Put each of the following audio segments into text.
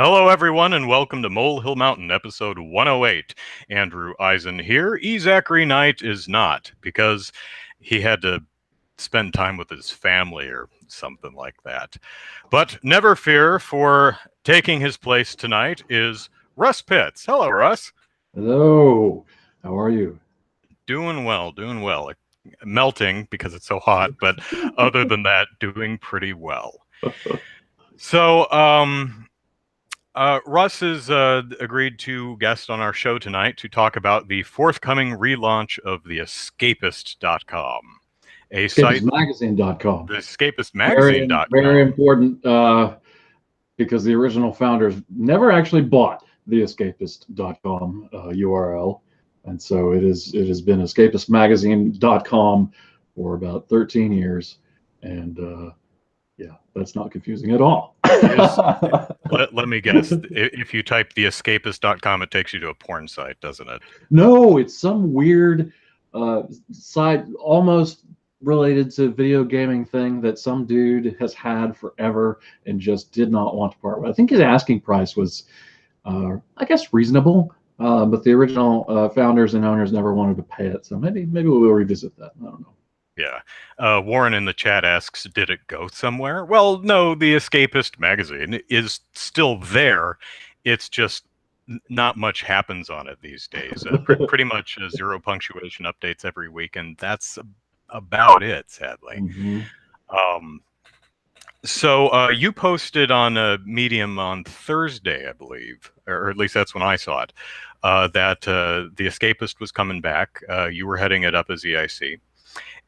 Hello, everyone, and welcome to Molehill Mountain, episode 108. Andrew Eisen here. Zachary Knight is not, because he had to spend time with his family or something like that. But never fear, for taking his place tonight is Russ Pitts. Hello, Russ. Hello. How are you? Doing well, doing well. Melting because it's so hot, but other than that, doing pretty well. So, Russ has agreed to guest on our show tonight to talk about the forthcoming relaunch of the Escapist.com, a site, EscapistMagazine.com. the EscapistMagazine.com. Very important because the original founders never actually bought the Escapist.com URL. And so it has been EscapistMagazine.com for about 13 years. And yeah, that's not confusing at all. Let me guess. If you type the Escapist.com, it takes you to a porn site, doesn't it? No, it's some weird site almost related to video gaming thing that some dude has had forever and just did not want to part with. I think his asking price was, I guess, reasonable, but the original founders and owners never wanted to pay it. So maybe we'll revisit that. I don't know. Yeah. Warren in the chat asks, did it go somewhere? Well, no, the Escapist magazine is still there. It's just not much happens on it these days. Pretty much zero punctuation updates every week, and that's about it, sadly. Mm-hmm. So you posted on Medium on Thursday, I believe, or at least that's when I saw it, that the Escapist was coming back. You were heading it up as EIC.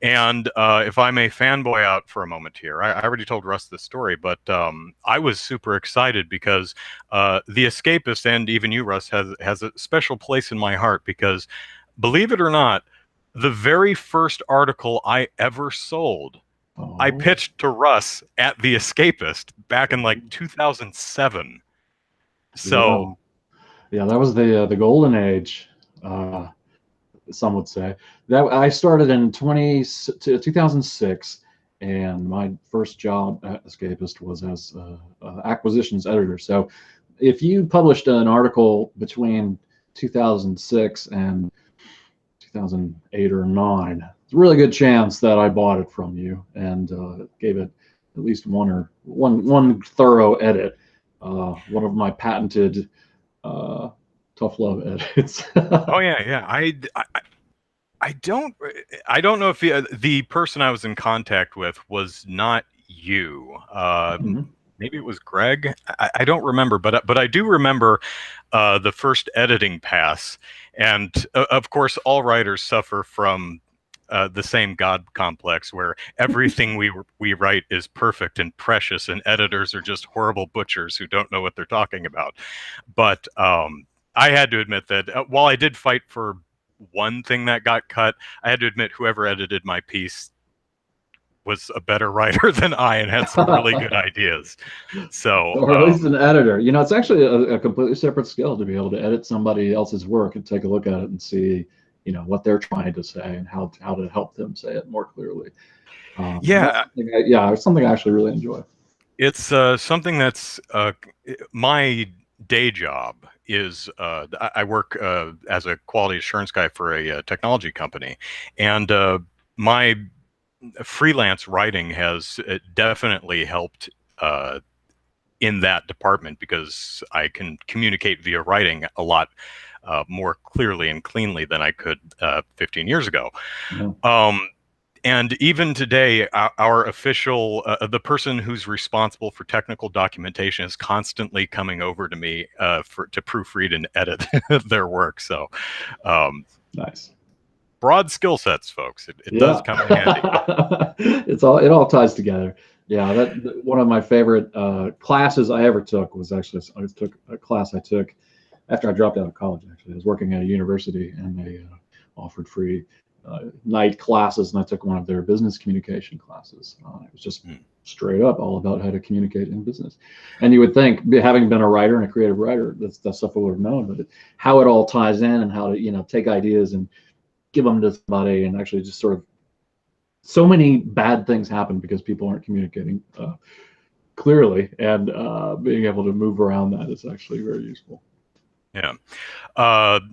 And if I may fanboy out for a moment here, I already told Russ this story, but I was super excited because the Escapist, and even you, Russ, has a special place in my heart because, believe it or not, the very first article I ever sold, I pitched to Russ at the Escapist back in like 2007. So yeah, that was the golden age. Some would say that I started in 2006, and my first job at Escapist was as acquisitions editor. So if you published an article between 2006 and 2008 or 9, it's a really good chance that I bought it from you and gave it at least one thorough edit. One of my patented tough love edits. Oh yeah. I don't know if the person I was in contact with was not you. Maybe it was Greg. I don't remember, but I do remember the first editing pass. And of course, all writers suffer from the same God complex, where everything we write is perfect and precious, and editors are just horrible butchers who don't know what they're talking about. But I had to admit that while I did fight for one thing that got cut, I had to admit whoever edited my piece was a better writer than I and had some really good ideas. So, or at least an editor. You know, it's actually a completely separate skill to be able to edit somebody else's work and take a look at it and see, you know, what they're trying to say and how to help them say it more clearly. It's something I actually really enjoy. It's something that's my day job is I work as a quality assurance guy for a technology company, and my freelance writing has definitely helped in that department because I can communicate via writing a lot more clearly and cleanly than I could 15 years ago. Yeah. And even today, our official, the person who's responsible for technical documentation is constantly coming over to me to proofread and edit their work. So, nice. Broad skill sets, folks. It does come in handy. It all ties together. Yeah, that one of my favorite classes I ever took was actually a class I took after I dropped out of college. Actually, I was working at a university and they offered free night classes, and I took one of their business communication classes. It was just straight up all about how to communicate in business. And you would think, having been a writer and a creative writer, that stuff I would have known, but how it all ties in and how to take ideas and give them to somebody, and actually just sort of so many bad things happen because people aren't communicating clearly, and being able to move around that is actually very useful. Yeah.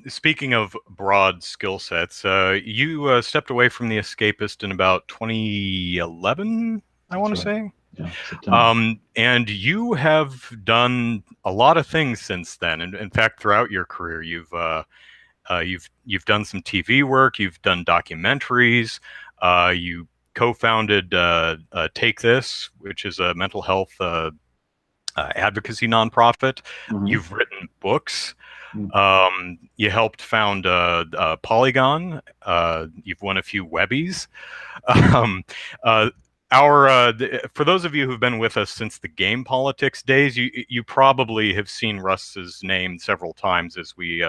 Speaking of broad skill sets, you stepped away from the Escapist in about 2011, I want to That's right. say. Yeah, September. And you have done a lot of things since then. And in fact, throughout your career, you've done some TV work, you've done documentaries, you co-founded Take This, which is a mental health advocacy nonprofit. Mm-hmm. You've written books. Mm-hmm. You helped found Polygon. You've won a few Webbies. Um, uh, for those of you who've been with us since the game politics days, you probably have seen Russ's name several times as we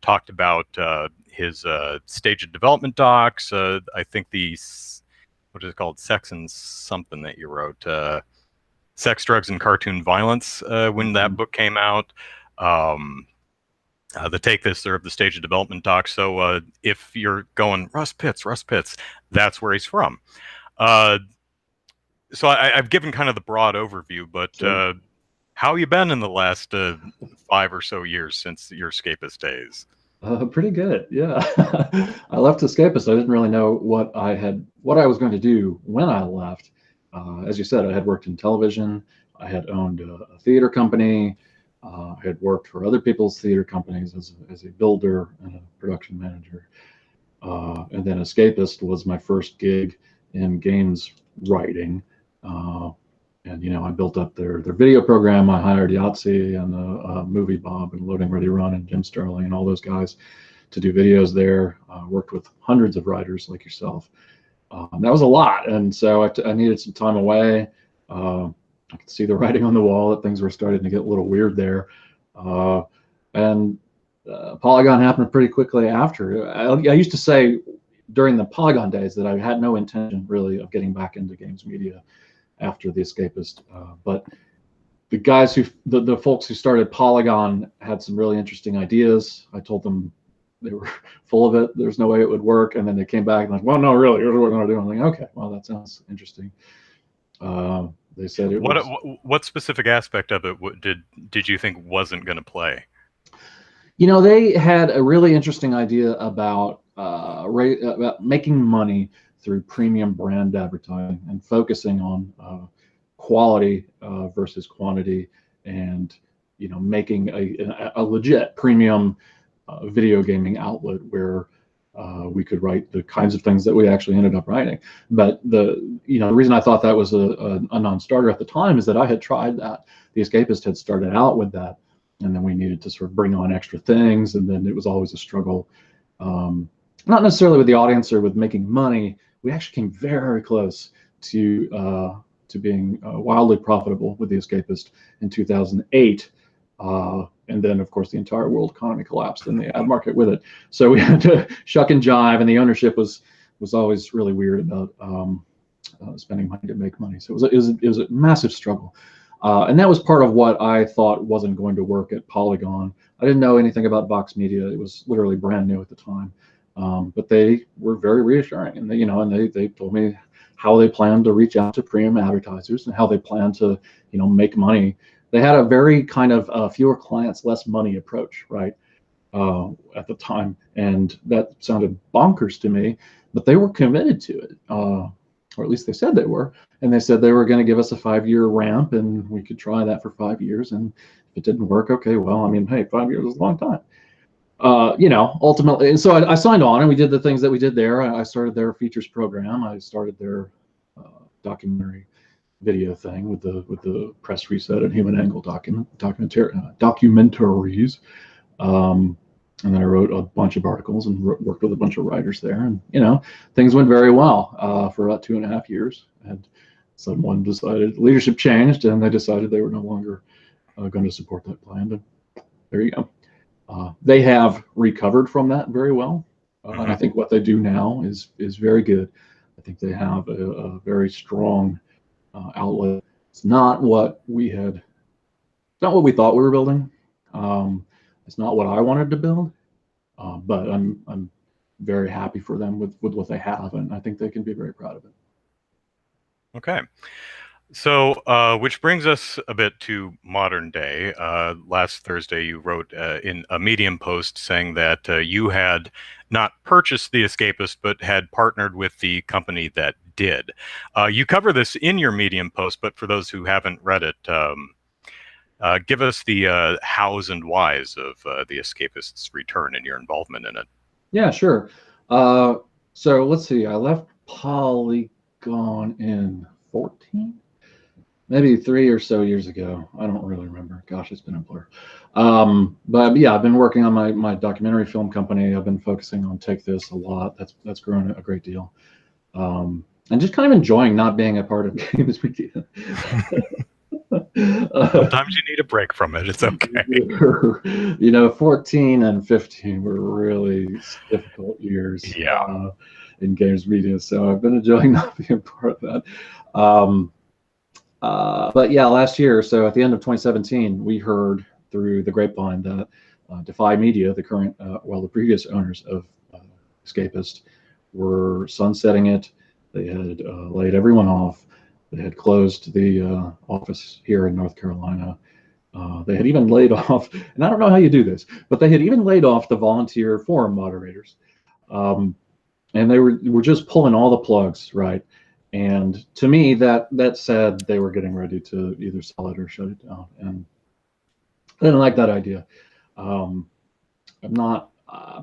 talked about his stage of development docs. I think what is it called, Sex and something that you wrote, Sex, Drugs, and Cartoon Violence, when that book came out. The Take This or the stage of development doc. So if you're going Russ Pitts, that's where he's from. So I've given kind of the broad overview, but Sure. how you been in the last 5 or so years since your Escapist days? Pretty good. Yeah. I left Escapist. I didn't really know what I was going to do when I left. As you said, I had worked in television. I had owned a theater company. I had worked for other people's theater companies as a builder and a production manager. And then Escapist was my first gig in games writing. And I built up their video program. I hired Yahtzee and Movie Bob and Loading Ready Run and Jim Sterling and all those guys to do videos there. Worked with hundreds of writers like yourself. That was a lot, and so I needed some time away. I could see the writing on the wall that things were starting to get a little weird there, and Polygon happened pretty quickly after. I used to say during the Polygon days that I had no intention really of getting back into games media after the Escapist, but the folks who started Polygon had some really interesting ideas. I told them they were full of it. There's no way it would work, and then they came back and like, well, no, really, here's what we're going to do. I'm like, okay, well, that sounds interesting. They said it was. What specific aspect of it did you think wasn't going to play? They had a really interesting idea about making money through premium brand advertising and focusing on quality versus quantity, and making a legit premium video gaming outlet where we could write the kinds of things that we actually ended up writing. But the reason I thought that was a non-starter at the time is that I had tried that. The Escapist had started out with that, and then we needed to sort of bring on extra things, and then it was always a struggle. Not necessarily with the audience or with making money. We actually came very close to being wildly profitable with the Escapist in 2008. And then, of course, the entire world economy collapsed and the ad market with it. So we had to shuck and jive, and the ownership was always really weird about spending money to make money. So it was a massive struggle. And that was part of what I thought wasn't going to work at Polygon. I didn't know anything about Vox Media. It was literally brand new at the time. But they were very reassuring, and they told me how they plan to reach out to premium advertisers and how they plan to make money. They had a very kind of fewer clients, less money approach, right, at the time, and that sounded bonkers to me. But they were committed to it, or at least they said they were. And they said they were going to give us a 5-year ramp, and we could try that for 5 years. And if it didn't work, okay, well, I mean, hey, 5 years is a long time. Ultimately, and so I signed on, and we did the things that we did there. I started their features program. I started their documentary video thing with the press reset and human angle documentaries. And then I wrote a bunch of articles and worked with a bunch of writers there, and things went very well for about 2.5 years. And someone decided, leadership changed, and they decided they were no longer going to support that plan. And there you go. They have recovered from that very well. And I think what they do now is very good. I think they have a very strong outlet. It's not what we thought we were building. It's not what I wanted to build, but I'm very happy for them with what they have, and I think they can be very proud of it. Okay. So, which brings us a bit to modern day. Last Thursday, you wrote in a Medium post saying that you had not purchased the Escapist, but had partnered with the company that did. You cover this in your Medium post, but for those who haven't read it, give us the hows and whys of the Escapist's return and your involvement in it. Yeah, sure. Uh, so let's see. I left Polygon in 14, maybe 3 or so years ago. I don't really remember. Gosh, it's been a blur. But yeah, I've been working on my documentary film company. I've been focusing on Take This a lot. That's grown a great deal. And just kind of enjoying not being a part of games media. Sometimes you need a break from it. It's okay. 14 and 15 were really difficult years Yeah. in games media. So I've been enjoying not being part of that. But yeah, last year, so at the end of 2017, we heard through the grapevine that Defy Media, the current, the previous owners of Escapist, were sunsetting it. They had laid everyone off. They had closed the office here in North Carolina. They had even laid off, and I don't know how you do this, but they had even laid off the volunteer forum moderators. And they were just pulling all the plugs, right? And to me, that said they were getting ready to either sell it or shut it down. And I didn't like that idea. I'm not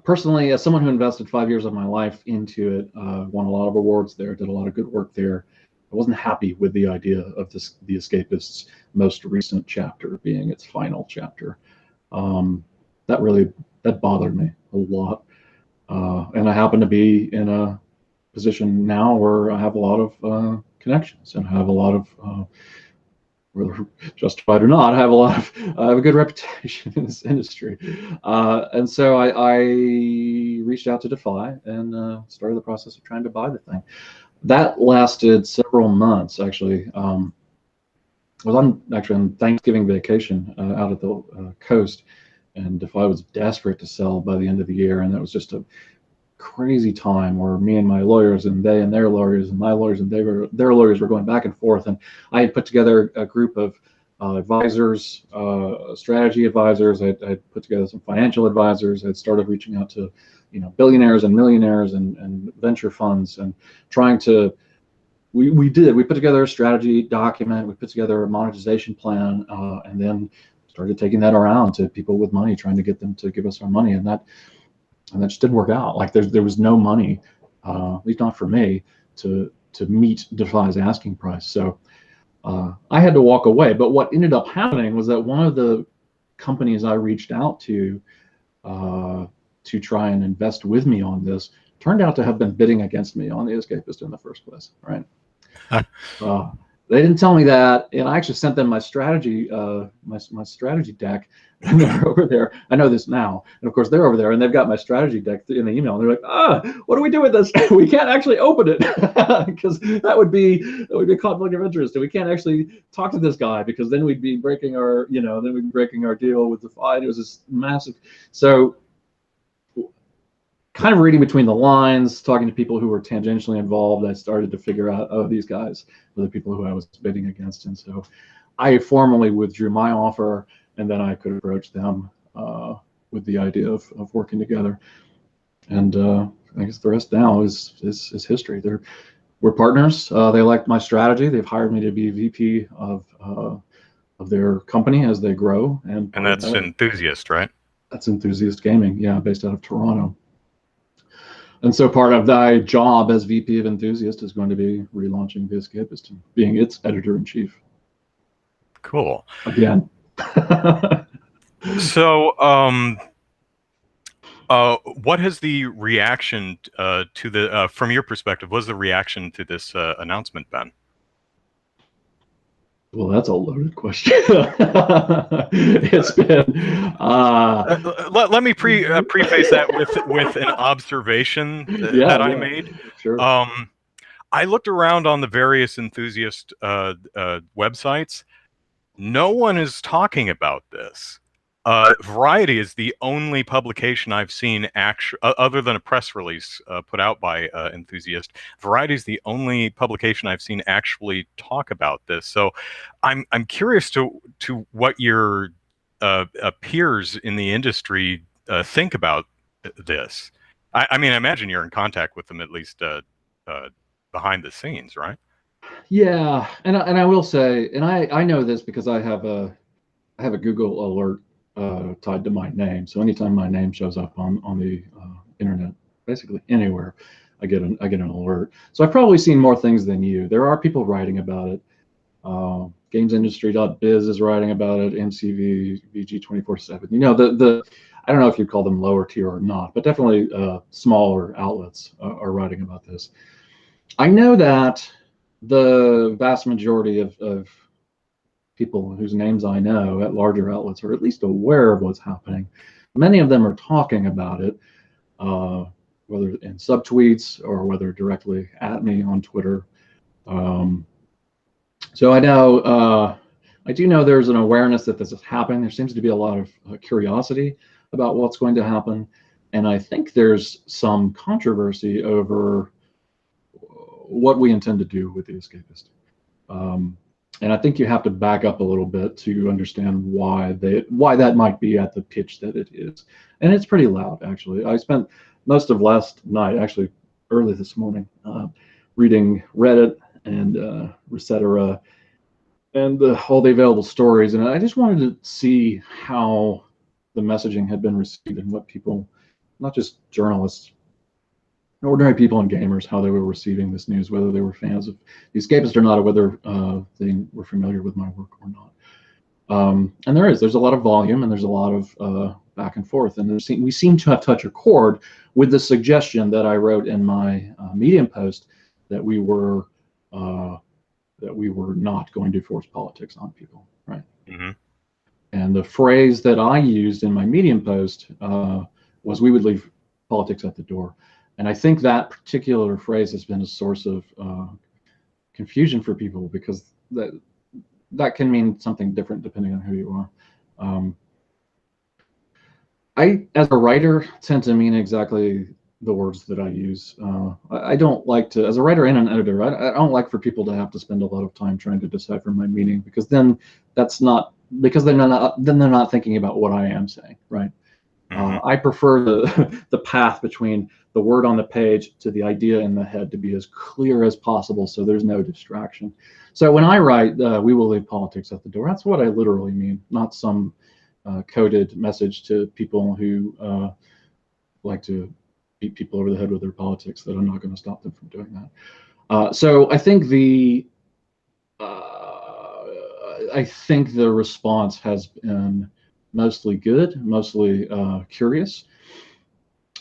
personally, as someone who invested 5 years of my life into it, won a lot of awards there, did a lot of good work there. I wasn't happy with the idea of the Escapist's most recent chapter being its final chapter. That bothered me a lot. And I happen to be in a position now where I have a lot of connections and I have a lot of, whether justified or not, I have a good reputation in this industry. And so I reached out to Defy and started the process of trying to buy the thing. That lasted several months, actually. I was on Thanksgiving vacation out at the coast, and Defy was desperate to sell by the end of the year, and that was just a crazy time where me and my lawyers and they and their lawyers and my lawyers and their lawyers were going back and forth. And I had put together a group of advisors, strategy advisors. I'd put together some financial advisors. I'd started reaching out to, billionaires and millionaires and venture funds and trying to. We put together a strategy document. We put together a monetization plan, and then started taking that around to people with money, trying to get them to give us our money. And that just didn't work out. Like there was no money, at least not for me, to meet Defy's asking price. So I had to walk away. But what ended up happening was that one of the companies I reached out to try and invest with me on this turned out to have been bidding against me on the Escapist in the first place. Right. They didn't tell me that, and I actually sent them my strategy, my strategy deck, and they're over there. I know this now, and of course they're over there, and they've got my strategy deck in the email. And they're like, what do we do with this? We can't actually open it because that would be a conflict of interest, and we can't actually talk to this guy because then we'd be breaking our, deal with the fight. It was this massive, so. Kind of reading between the lines, talking to people who were tangentially involved, I started to figure out, these guys were the people who I was bidding against. And so I formally withdrew my offer, and then I could approach them with the idea of working together. And I guess the rest now is history. We're partners. They liked my strategy. They've hired me to be VP of their company as they grow. And that's Enthusiast, right? That's Enthusiast Gaming, yeah, based out of Toronto. And so part of my job as VP of Enthusiast is going to be relaunching the Escapist and being its editor-in-chief. Cool. Again. So, what has the reaction to the, from your perspective, what's the reaction to this announcement been? Well, that's a loaded question. It's been. Let me preface that with an observation that I made. Sure. I looked around on the various enthusiast websites. No one is talking about this. Variety is the only publication I've seen other than a press release put out by Enthusiast. Variety is the only publication I've seen actually talk about this. So I'm curious to what your peers in the industry think about this. I mean, I imagine you're in contact with them at least behind the scenes, right? Yeah, and I will say, and I know this because I have a Google alert tied to my name. So anytime my name shows up on the internet, basically anywhere, I get an alert. So I've probably seen more things than you. There are people writing about it. Gamesindustry.biz is writing about it. MCV, VG247. You know, the I don't know if you'd call them lower tier or not, but definitely smaller outlets are writing about this. I know that the vast majority of people whose names I know at larger outlets are at least aware of what's happening. Many of them are talking about it, whether in subtweets or whether directly at me on Twitter. So I do know there's an awareness that this is happening. There seems to be a lot of curiosity about what's going to happen. And I think there's some controversy over what we intend to do with the Escapist. And I think you have to back up a little bit to understand why that might be at the pitch that it is. And it's pretty loud, actually. I spent most of last night, actually early this morning, reading Reddit and Resetera and all the available stories. And I just wanted to see how the messaging had been received and what people, not just journalists, ordinary people and gamers, how they were receiving this news, whether they were fans of The Escapist or not, or whether they were familiar with my work or not. And there's a lot of volume and there's a lot of back and forth. And we seem to have touched a chord with the suggestion that I wrote in my Medium post that we were not going to force politics on people, right? Mm-hmm. And the phrase that I used in my Medium post was we would leave politics at the door. And I think that particular phrase has been a source of confusion for people because that can mean something different depending on who you are. I, as a writer, tend to mean exactly the words that I use. I don't like to, as a writer and an editor, I don't like for people to have to spend a lot of time trying to decipher my meaning because then they're not thinking about what I am saying, right? I prefer the path between the word on the page to the idea in the head to be as clear as possible so there's no distraction. So when I write, we will leave politics at the door, that's what I literally mean, not some coded message to people who like to beat people over the head with their politics that I'm not going to stop them from doing that. So I think the response has been mostly good, mostly curious,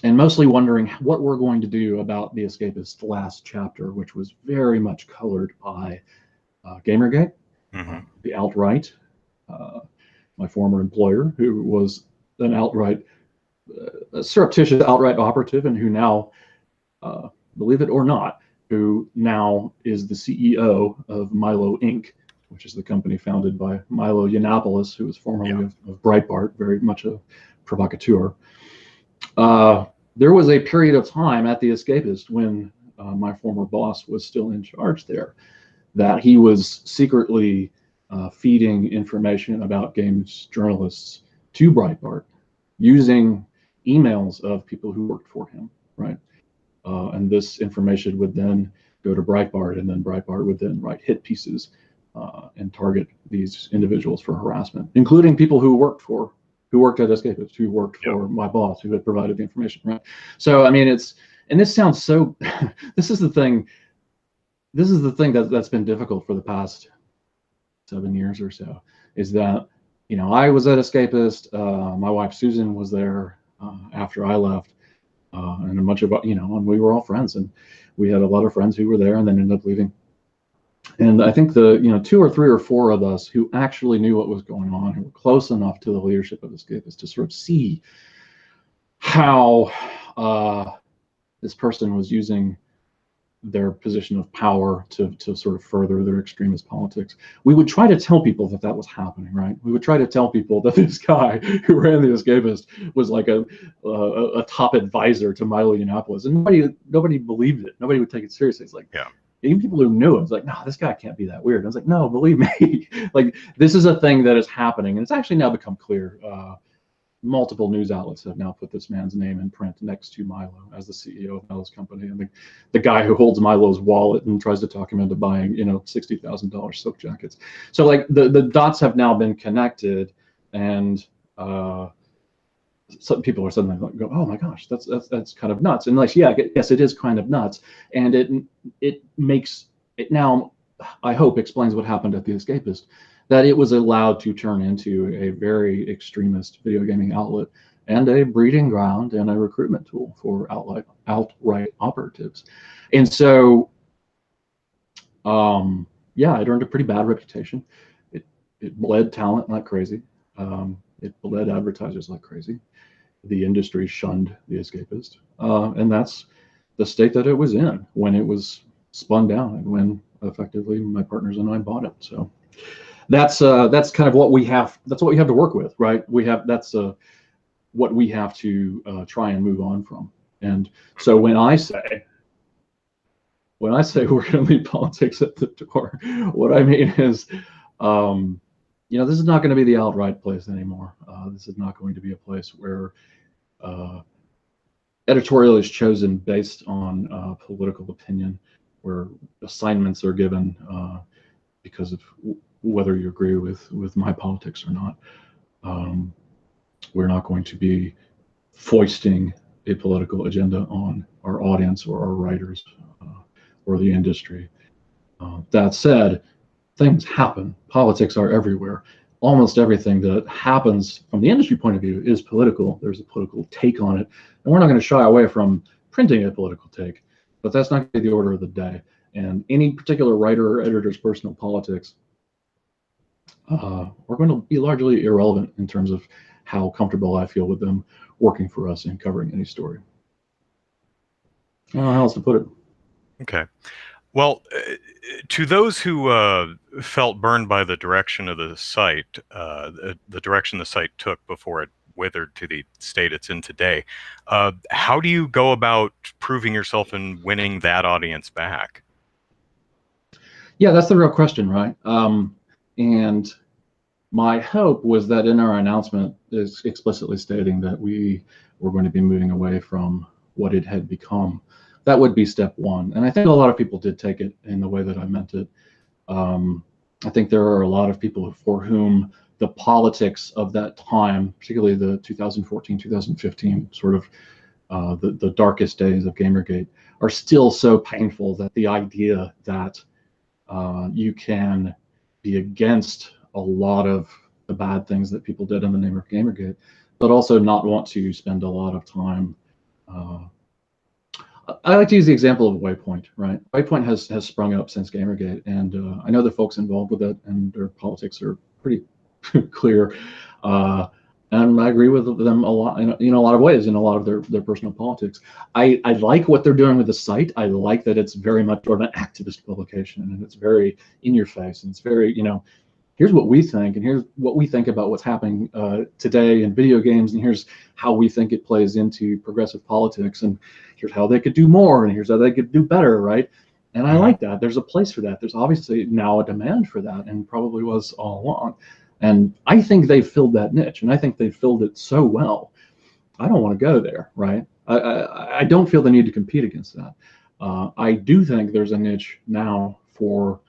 and mostly wondering what we're going to do about the Escapist last chapter, which was very much colored by Gamergate, the alt-right, my former employer, who was an outright, surreptitious outright operative, and who now, believe it or not, who now is the CEO of Milo Inc., which is the company founded by Milo Yiannopoulos, who was formerly of Breitbart, very much a provocateur. There was a period of time at the Escapist when my former boss was still in charge there, that he was secretly feeding information about games journalists to Breitbart using emails of people who worked for him, right? And this information would then go to Breitbart, and then Breitbart would then write hit pieces and target these individuals for harassment, including people who worked at Escapist, who worked for my boss, who had provided the information, right? So, I mean, and this sounds so, this is the thing that's been difficult for the past 7 years or so, is that, you know, I was at Escapist, my wife Susan was there after I left, and a bunch of, you know, and we were all friends, and we had a lot of friends who were there and then ended up leaving. And I think the, you know, 2 or 3 or 4 of us who actually knew what was going on, who were close enough to the leadership of Escapist to sort of see how this person was using their position of power to sort of further their extremist politics. We would try to tell people that that was happening, right? We would try to tell people that this guy who ran the Escapist was like a top advisor to Milo Yiannopoulos, and nobody believed it. Nobody would take it seriously. It's like, yeah. Even people who knew it was like, no, this guy can't be that weird. And I was like, no, believe me, like this is a thing that is happening, and it's actually now become clear. Multiple news outlets have now put this man's name in print next to Milo as the CEO of Milo's company, and the guy who holds Milo's wallet and tries to talk him into buying, $60,000 silk jackets. So like the dots have now been connected, and some people are suddenly like, go, oh my gosh, that's kind of nuts. And like, yeah, yes, it is kind of nuts, and it makes it now, I hope, explains what happened at the Escapist, that it was allowed to turn into a very extremist video gaming outlet and a breeding ground and a recruitment tool for outright operatives. And so, yeah, it earned a pretty bad reputation. It bled talent like crazy. It bled advertisers like crazy. The industry shunned the Escapist. And that's the state that it was in when it was spun down and when effectively my partners and I bought it. So that's kind of what we have. That's what we have to work with, right? That's what we have to try and move on from. And so when I say we're going to leave politics at the door, what I mean is, this is not going to be the outright place anymore. This is not going to be a place where editorial is chosen based on political opinion, where assignments are given because of whether you agree with my politics or not. We're not going to be foisting a political agenda on our audience or our writers or the industry. That said, things happen. Politics are everywhere. Almost everything that happens from the industry point of view is political. There's a political take on it. And we're not going to shy away from printing a political take, but that's not going to be the order of the day. And any particular writer or editor's personal politics are going to be largely irrelevant in terms of how comfortable I feel with them working for us and covering any story. I don't know how else to put it. Okay. Well, to those who felt burned by the direction of the site, the direction the site took before it withered to the state it's in today, how do you go about proving yourself and winning that audience back? Yeah, that's the real question, right? And my hope was that in our announcement is explicitly stating that we were going to be moving away from what it had become. That would be step one. And I think a lot of people did take it in the way that I meant it. I think there are a lot of people for whom the politics of that time, particularly the 2014, 2015, sort of the darkest days of Gamergate, are still so painful that the idea that you can be against a lot of the bad things that people did in the name of Gamergate, but also not want to spend a lot of time. I like to use the example of Waypoint, right? Waypoint has sprung up since Gamergate, and I know the folks involved with it, and their politics are pretty clear. And I agree with them a lot, in a lot of ways, in a lot of their personal politics. I like what they're doing with the site. I like that it's very much sort of an activist publication, and it's very in your face, and it's very, here's what we think, and here's what we think about what's happening today in video games, and here's how we think it plays into progressive politics, and here's how they could do more, and here's how they could do better, right? And I like that. There's a place for that. There's obviously now a demand for that, and probably was all along. And I think they filled that niche, and I think they filled it so well. I don't want to go there, right? I don't feel the need to compete against that. I do think there's a niche now for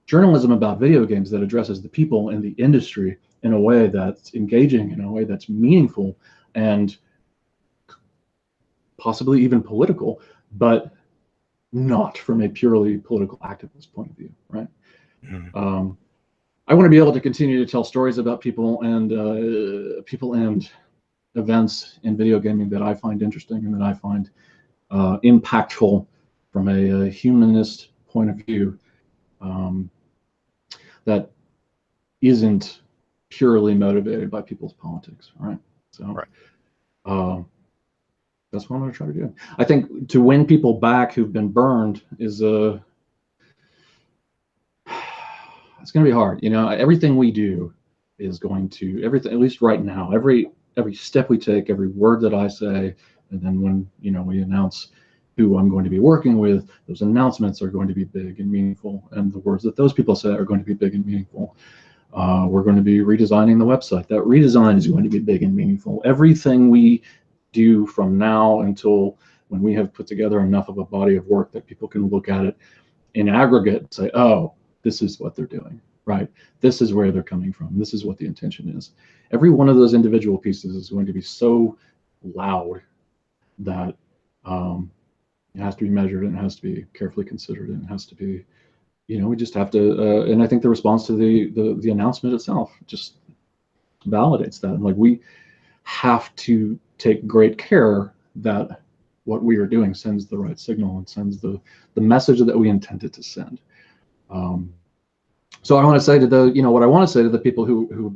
journalism about video games that addresses the people in the industry in a way that's engaging, in a way that's meaningful, and possibly even political, but not from a purely political activist point of view, right? Mm-hmm. I want to be able to continue to tell stories about people and events in video gaming that I find interesting and that I find impactful from a humanist point of view. That isn't purely motivated by people's politics, right? So, right. That's what I'm going to try to do. I think to win people back who've been burned is it's going to be hard. You know, everything we do is going to, everything, at least right now, every step we take, every word that I say, and then when, you know, we announce who I'm going to be working with, those announcements are going to be big and meaningful, and the words that those people say are going to be big and meaningful. We're going to be redesigning the website. That redesign is going to be big and meaningful. Everything we do from now until when we have put together enough of a body of work that people can look at it in aggregate and say, oh, this is what they're doing, right? This is where they're coming from. This is what the intention is. Every one of those individual pieces is going to be so loud that it has to be measured, and it has to be carefully considered, and it has to be, you know, we just have to, and I think the response to the announcement itself just validates that. And like, we have to take great care that what we are doing sends the right signal and sends the message that we intended to send. So I want to say to the, you know, what I want to say to the people who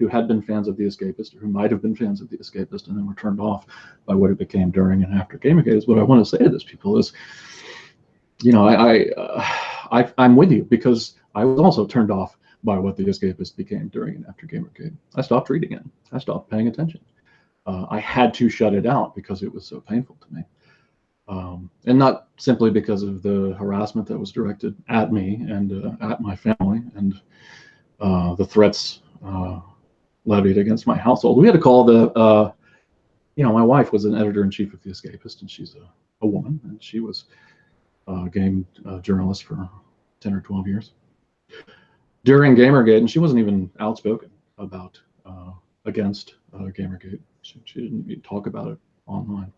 had been fans of The Escapist, or who might have been fans of The Escapist and then were turned off by what it became during and after Gamergate, is what I want to say to those people is, you know, I'm with you, because I was also turned off by what The Escapist became during and after Gamergate. I stopped reading it. I stopped paying attention. I had to shut it out because it was so painful to me. And not simply because of the harassment that was directed at me and at my family, and the threats levied against my household. We had to call the, you know, my wife was an editor-in-chief of The Escapist, and she's a woman, and she was a game journalist for 10 or 12 years. During Gamergate, and she wasn't even outspoken about against Gamergate. She didn't even talk about it online.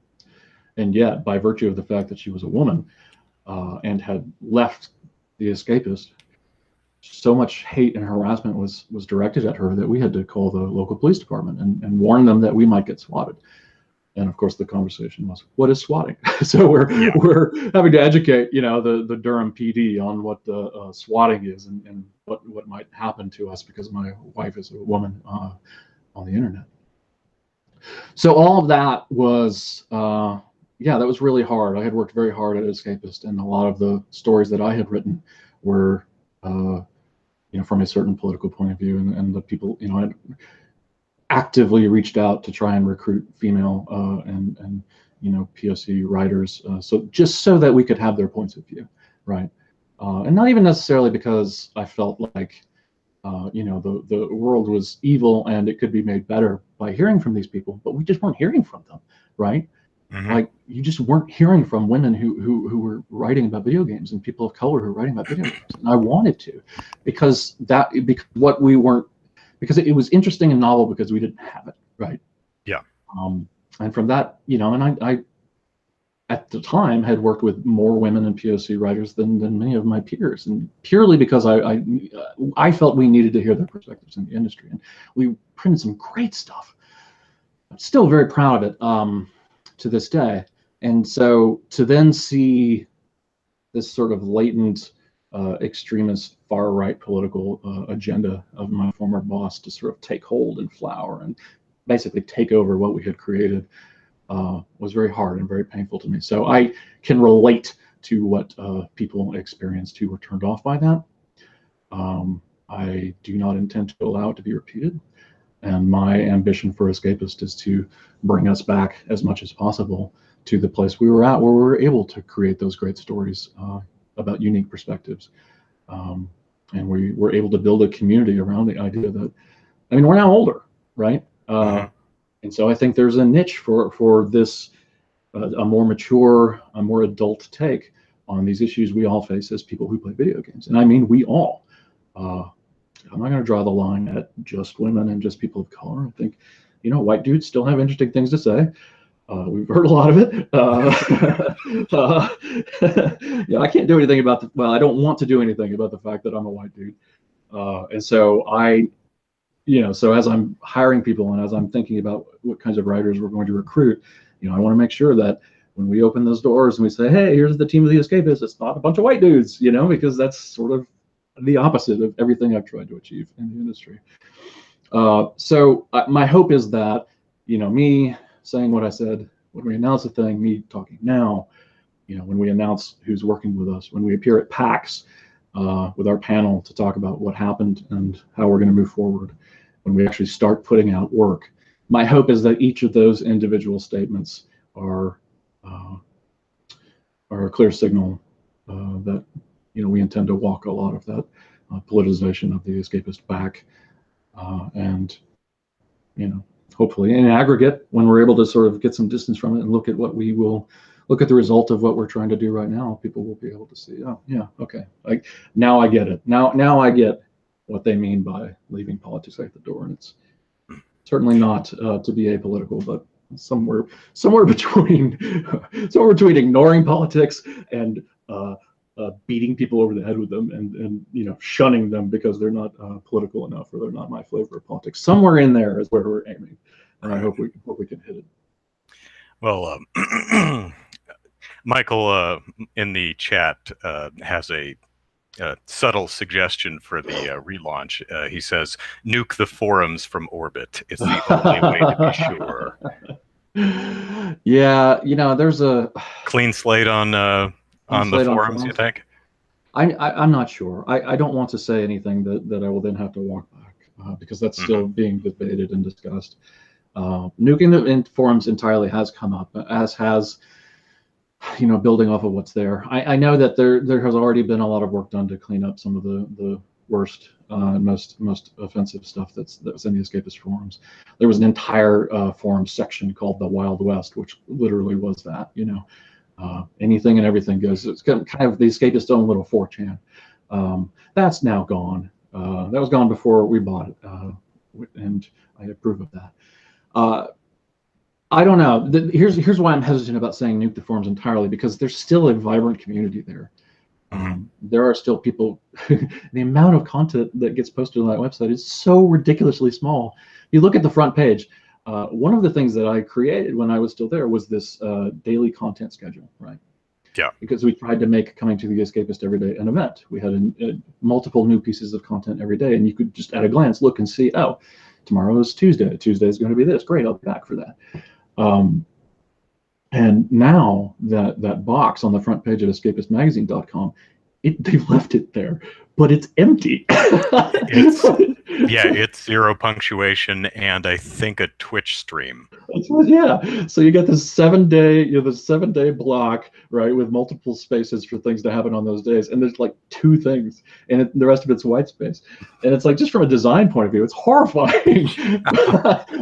And yet, by virtue of the fact that she was a woman and had left The Escapist, so much hate and harassment was directed at her that we had to call the local police department and warn them that we might get swatted. And of course, the conversation was, what is swatting? So we're having to educate, you know, the Durham PD on what swatting is and what might happen to us because my wife is a woman on the internet. So all of that was, yeah, that was really hard. I had worked very hard at Escapist, and a lot of the stories that I had written were, you know, from a certain political point of view, and the people, you know, had actively reached out to try and recruit female and you know, POC writers, so just so that we could have their points of view, right? And not even necessarily because I felt like, you know, the world was evil and it could be made better by hearing from these people, but we just weren't hearing from them, right? Mm-hmm. Like, you just weren't hearing from women who were writing about video games, and people of color who were writing about video games. And I wanted to, because what we weren't, because it was interesting and novel because we didn't have it, right? Yeah. And from that, you know, and I at the time had worked with more women and POC writers than many of my peers, and purely because I felt we needed to hear their perspectives in the industry, and we printed some great stuff. I'm still very proud of it to this day. And so to then see this sort of latent extremist far-right political agenda of my former boss to sort of take hold and flower and basically take over what we had created was very hard and very painful to me. So I can relate to what people experienced who were turned off by that. I do not intend to allow it to be repeated. And my ambition for Escapist is to bring us back as much as possible to the place we were at, where we were able to create those great stories about unique perspectives. And we were able to build a community around the idea that, I mean, we're now older, right? And so I think there's a niche for this, a more mature, a more adult take on these issues we all face as people who play video games. And I mean, we all. I'm not going to draw the line at just women and just people of color. I think, you know, white dudes still have interesting things to say. We've heard a lot of it. Yeah, I can't do anything about well, I don't want to do anything about the fact that I'm a white dude. And so you know, so as I'm hiring people and as I'm thinking about what kinds of writers we're going to recruit, you know, I want to make sure that when we open those doors and we say, hey, here's the team of the Escapists, it's not a bunch of white dudes, you know, because that's sort of the opposite of everything I've tried to achieve in the industry. So my hope is that, you know, me saying what I said When we announce a thing, me talking now, when we announce who's working with us, when we appear at PAX with our panel to talk about what happened and how we're going to move forward, when we actually start putting out work, my hope is that each of those individual statements are a clear signal that we intend to walk a lot of that politicization of the escapist back, and hopefully in aggregate, when we're able to sort of get some distance from it and look at the result of what we're trying to do right now, people will be able to see, oh yeah, okay, now I get it. Now I get what they mean by leaving politics at the door, and it's certainly not to be apolitical, but somewhere between ignoring politics and beating people over the head with them, and shunning them because they're not political enough or they're not my flavor of politics. Somewhere in there is where we're aiming, and I hope we can hit it. Well, Michael in the chat has a subtle suggestion for the relaunch. He says, "Nuke the forums from orbit. It's the only way to be sure." Yeah, there's a clean slate on the forums. You think? I'm not sure. I don't want to say anything that I will then have to walk back because that's still being debated and discussed. Nuking the forums entirely has come up, as has building off of what's there. I know that there has already been a lot of work done to clean up some of the worst and most offensive stuff that was in the escapist forums. There was an entire forum section called the Wild West, which literally was that. Anything and everything goes. It's kind of the escapist own little 4chan. That's now gone. That was gone before we bought it, and I approve of that. I don't know. Here's why I'm hesitant about saying nuke the forums entirely, because there's still a vibrant community there. There are still people. The amount of content that gets posted on that website is so ridiculously small. You look at the front page. One of the things that I created when I was still there was this daily content schedule, right? Yeah. Because we tried to make Coming to the Escapist every day an event. We had multiple new pieces of content every day, and you could just at a glance look and see, oh, tomorrow is Tuesday. Tuesday is going to be this. Great, I'll be back for that. And now that box on the front page of escapistmagazine.com, they've left it there, but it's empty. It's zero punctuation and I think a Twitch stream. Yeah, so you got this 7-day block, right, with multiple spaces for things to happen on those days, and there's like 2 things, and the rest of it's white space, and it's like, just from a design point of view, it's horrifying.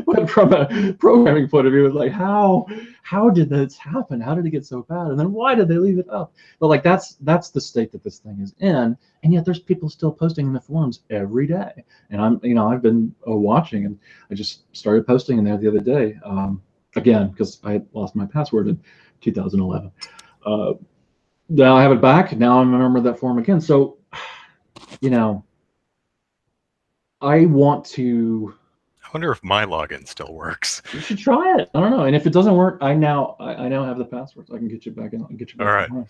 But from a programming point of view, it's like, how did this happen? How did it get so bad? And then why did they leave it up? But like that's the state that this thing is in, and yet there's people still posting in the forums every day, and I've been watching, and I just started posting in there the other day. Again, because I had lost my password in 2011. Now I have it back. Now I'm a member of that forum again. So, I want to. I wonder if my login still works. You should try it. I don't know. And if it doesn't work, I now have the passwords. I can get you back in. Get you back. All right. In.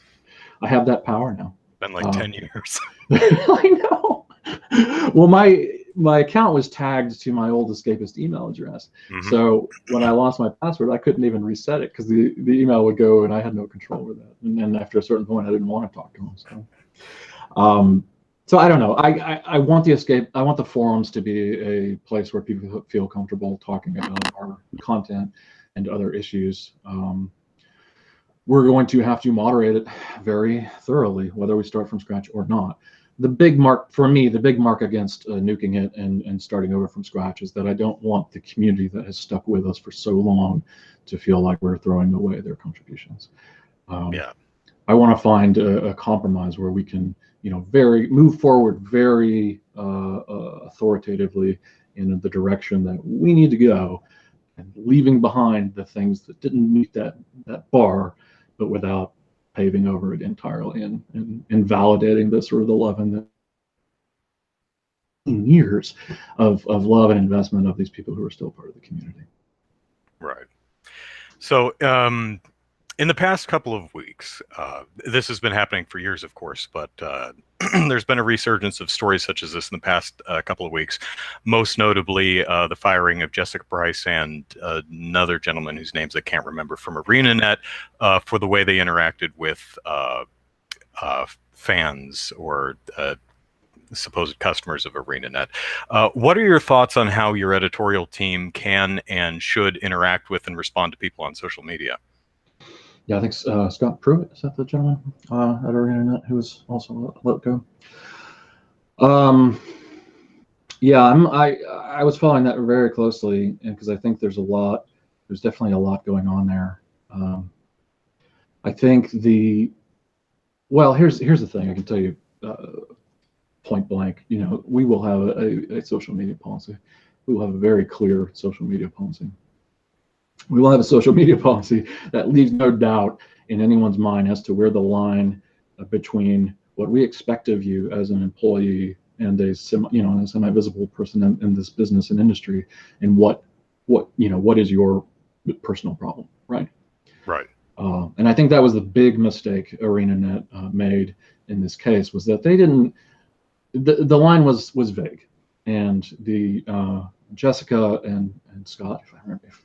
I have that power now. Been like 10 years. I know. Well, my account was tagged to my old Escapist email address. So when I lost my password, I couldn't even reset it because the email would go and I had no control over that. And then after a certain point, I didn't want to talk to them. So I don't know. I want the forums to be a place where people feel comfortable talking about our content and other issues. We're going to have to moderate it very thoroughly, whether we start from scratch or not. The big mark against nuking it and starting over from scratch is that I don't want the community that has stuck with us for so long to feel like we're throwing away their contributions. I want to find a compromise where we can, move forward very authoritatively in the direction that we need to go, and leaving behind the things that didn't meet that bar, but without paving over it entirely and invalidating the sort of the 11 years of love and investment of these people who are still part of the community. Right. So in the past couple of weeks, this has been happening for years, of course, but there's been a resurgence of stories such as this in the past couple of weeks. Most notably, the firing of Jessica Price and another gentleman whose names I can't remember from ArenaNet for the way they interacted with fans or supposed customers of ArenaNet. What are your thoughts on how your editorial team can and should interact with and respond to people on social media? Yeah, I think Scott Pruitt, is that the gentleman at ArenaNet who was also let go? Yeah, I was following that very closely, and because I think there's definitely a lot going on there. I think here's the thing. I can tell you point blank. We will have a social media policy. We will have a very clear social media policy. We will have a social media policy that leaves no doubt in anyone's mind as to where the line between what we expect of you as an employee and a semi-visible person in this business and industry, and what is your personal problem, right? Right. And I think that was the big mistake ArenaNet made in this case, was that they didn't. The line was vague, and the Jessica and Scott, if I remember, if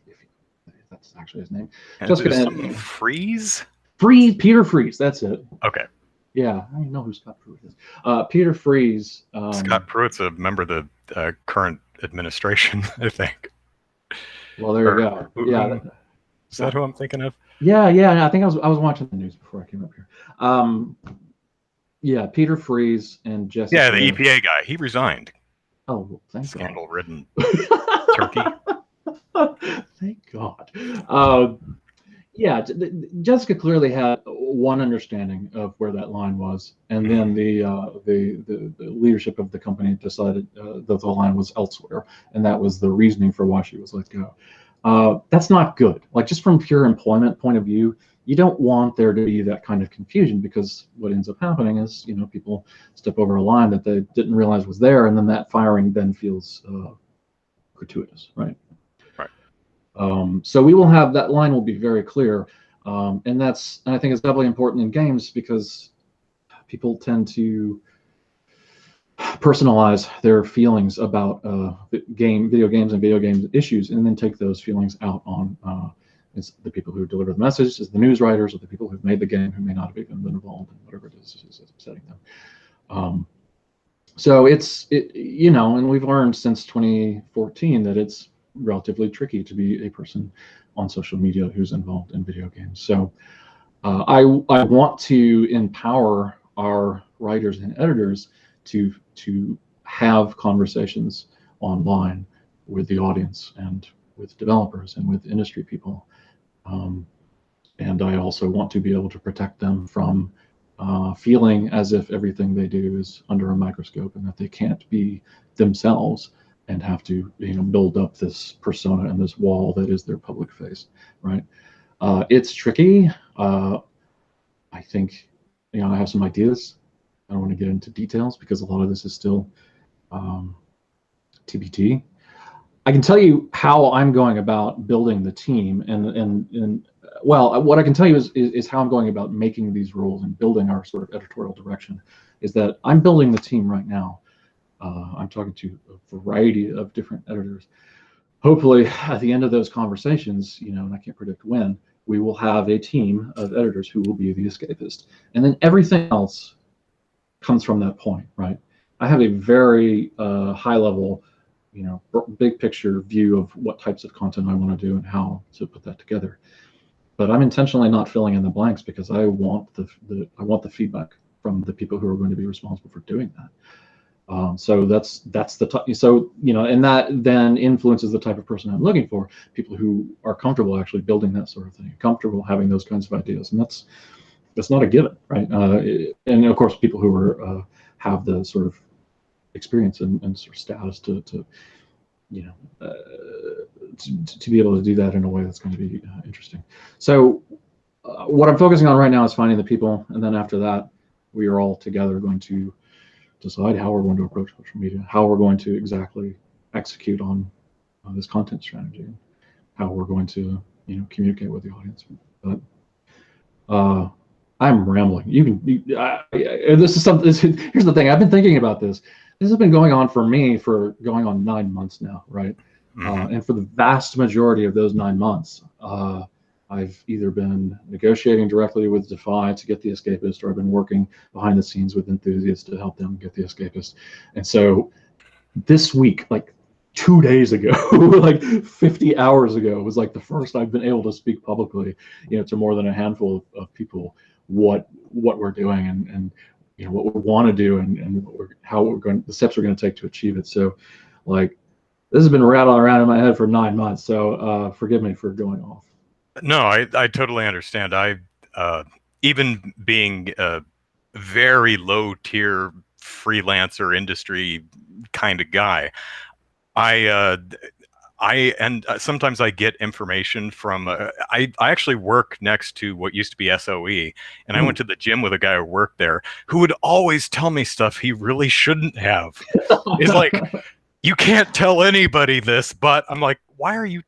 that's actually his name. Jessica and Freeze? Peter Freeze, that's it. Okay. Yeah, I don't know who Scott Pruitt is. Peter Freeze. Scott Pruitt's a member of the current administration, I think. Well, there you go. Yeah. Is that who I'm thinking of? Yeah. I think I was watching the news before I came up here. Yeah, Peter Freeze and Jessica. Yeah, the EPA guy. He resigned. Oh, well, thank God. Scandal-ridden turkey. Thank God. Yeah, Jessica clearly had one understanding of where that line was, and then the leadership of the company decided that the line was elsewhere, and that was the reasoning for why she was let go. That's not good. Like, just from pure employment point of view, you don't want there to be that kind of confusion, because what ends up happening is, people step over a line that they didn't realize was there, and then that firing then feels gratuitous, right? So we will have that line will be very clear, and I think it's doubly important in games, because people tend to personalize their feelings about video games and video games issues, and then take those feelings out on it's the people who deliver the message, is the news writers, or the people who've made the game who may not have even been involved in whatever it is upsetting them. So and we've learned since 2014 that it's relatively tricky to be a person on social media who's involved in video games. So I want to empower our writers and editors to have conversations online with the audience, and with developers, and with industry people. And I also want to be able to protect them from feeling as if everything they do is under a microscope, and that they can't be themselves and have to build up this persona and this wall that is their public face, right? It's tricky. I think I have some ideas. I don't want to get into details, because a lot of this is still TBT. I can tell you how I'm going about building the team, and what I can tell you is how I'm going about making these rules and building our sort of editorial direction. Is that I'm building the team right now. I'm talking to a variety of different editors. Hopefully, at the end of those conversations, and I can't predict when, we will have a team of editors who will be the Escapist, and then everything else comes from that point, right? I have a very high level, big picture view of what types of content I want to do and how to put that together. But I'm intentionally not filling in the blanks, because I want the feedback from the people who are going to be responsible for doing that. So that's the and that then influences the type of person I'm looking for. People who are comfortable actually building that sort of thing, comfortable having those kinds of ideas, and that's not a given, right? And of course, people who are have the sort of experience and sort of status to be able to do that in a way that's going to be interesting. So what I'm focusing on right now is finding the people, and then after that, we are all together going to decide how we're going to approach social media, how we're going to exactly execute on this content strategy, how we're going to communicate with the audience. But I'm rambling. This is something. Here's the thing. I've been thinking about this. This has been going on for me for going on 9 months now, right? And for the vast majority of those 9 months, I've either been negotiating directly with Defy to get the Escapist, or I've been working behind the scenes with enthusiasts to help them get the Escapist. And so this week, like 2 days ago, like 50 hours ago, was like the first I've been able to speak publicly, to more than a handful of people what we're doing and what we want to do and how we're going, the steps we're going to take to achieve it. So, like, this has been rattling around in my head for 9 months. So forgive me for going off. No, I totally understand. Even being a very low tier freelancer industry kind of guy, sometimes I get information from I actually work next to what used to be SOE, and I went to the gym with a guy who worked there who would always tell me stuff he really shouldn't have. It's like, you can't tell anybody this, but I'm like, why are you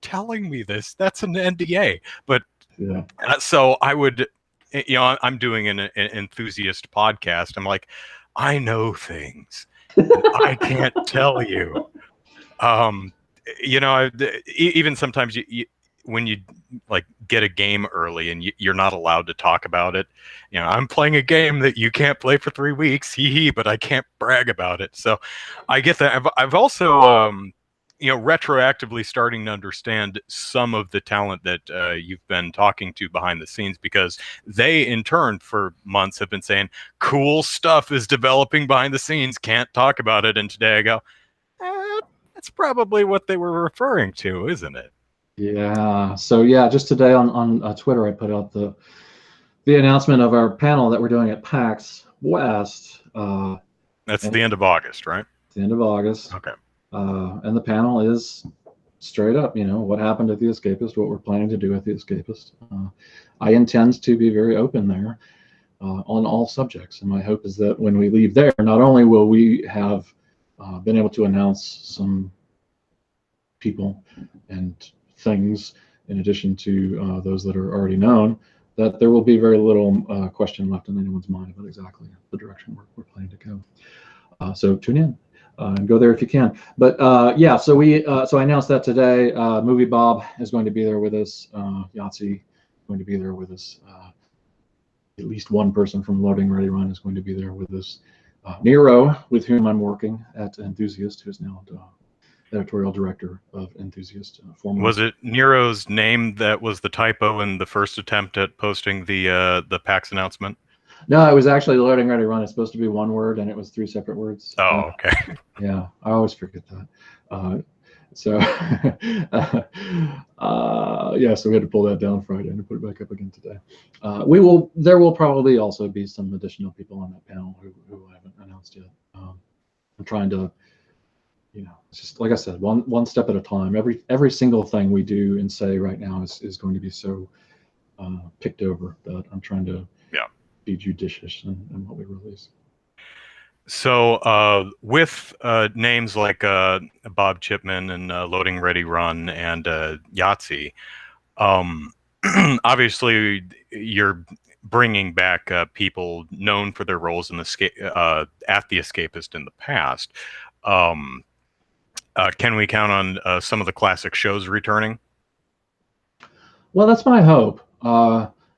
telling me this? That's an NDA. But yeah. So I would, I'm doing an enthusiast podcast. I'm like, I know things I can't tell you. Even sometimes when you like get a game early and you're not allowed to talk about it, I'm playing a game that you can't play for 3 weeks, hee, but I can't brag about it. So I get that. I've also, retroactively starting to understand some of the talent that you've been talking to behind the scenes, because they in turn for months have been saying cool stuff is developing behind the scenes, can't talk about it. And today I go, that's probably what they were referring to, isn't it? Yeah. So yeah, just today on Twitter, I put out the announcement of our panel that we're doing at PAX West. That's the end of August, right? The end of August. Okay. And the panel is straight up, what happened at the Escapist, what we're planning to do at the Escapist. I intend to be very open there on all subjects. And my hope is that when we leave there, not only will we have been able to announce some people and things in addition to those that are already known, that there will be very little question left in anyone's mind about exactly the direction we're planning to go. So tune in. And go there if you can. But yeah, so I announced that today. Movie Bob is going to be there with us. Yahtzee is going to be there with us. At least one person from Loading Ready Run is going to be there with us. Nero, with whom I'm working at Enthusiast, who's now editorial director of Enthusiast. Was it Nero's name that was the typo in the first attempt at posting the PAX announcement? No, it was actually Loading Ready Run. It's supposed to be one word, and it was 3 separate words. Oh, okay. Yeah, I always forget that. So we had to pull that down Friday and put it back up again today. There will probably also be some additional people on that panel who I haven't announced yet. I'm trying to, it's just like I said, one step at a time. Every single thing we do and say right now is going to be so picked over that I'm trying to be judicious in what we release. So with names like Bob Chipman and Loading Ready Run and Yahtzee, obviously you're bringing back people known for their roles in at the Escapist in the past. Can we count on some of the classic shows returning? Well, that's my hope.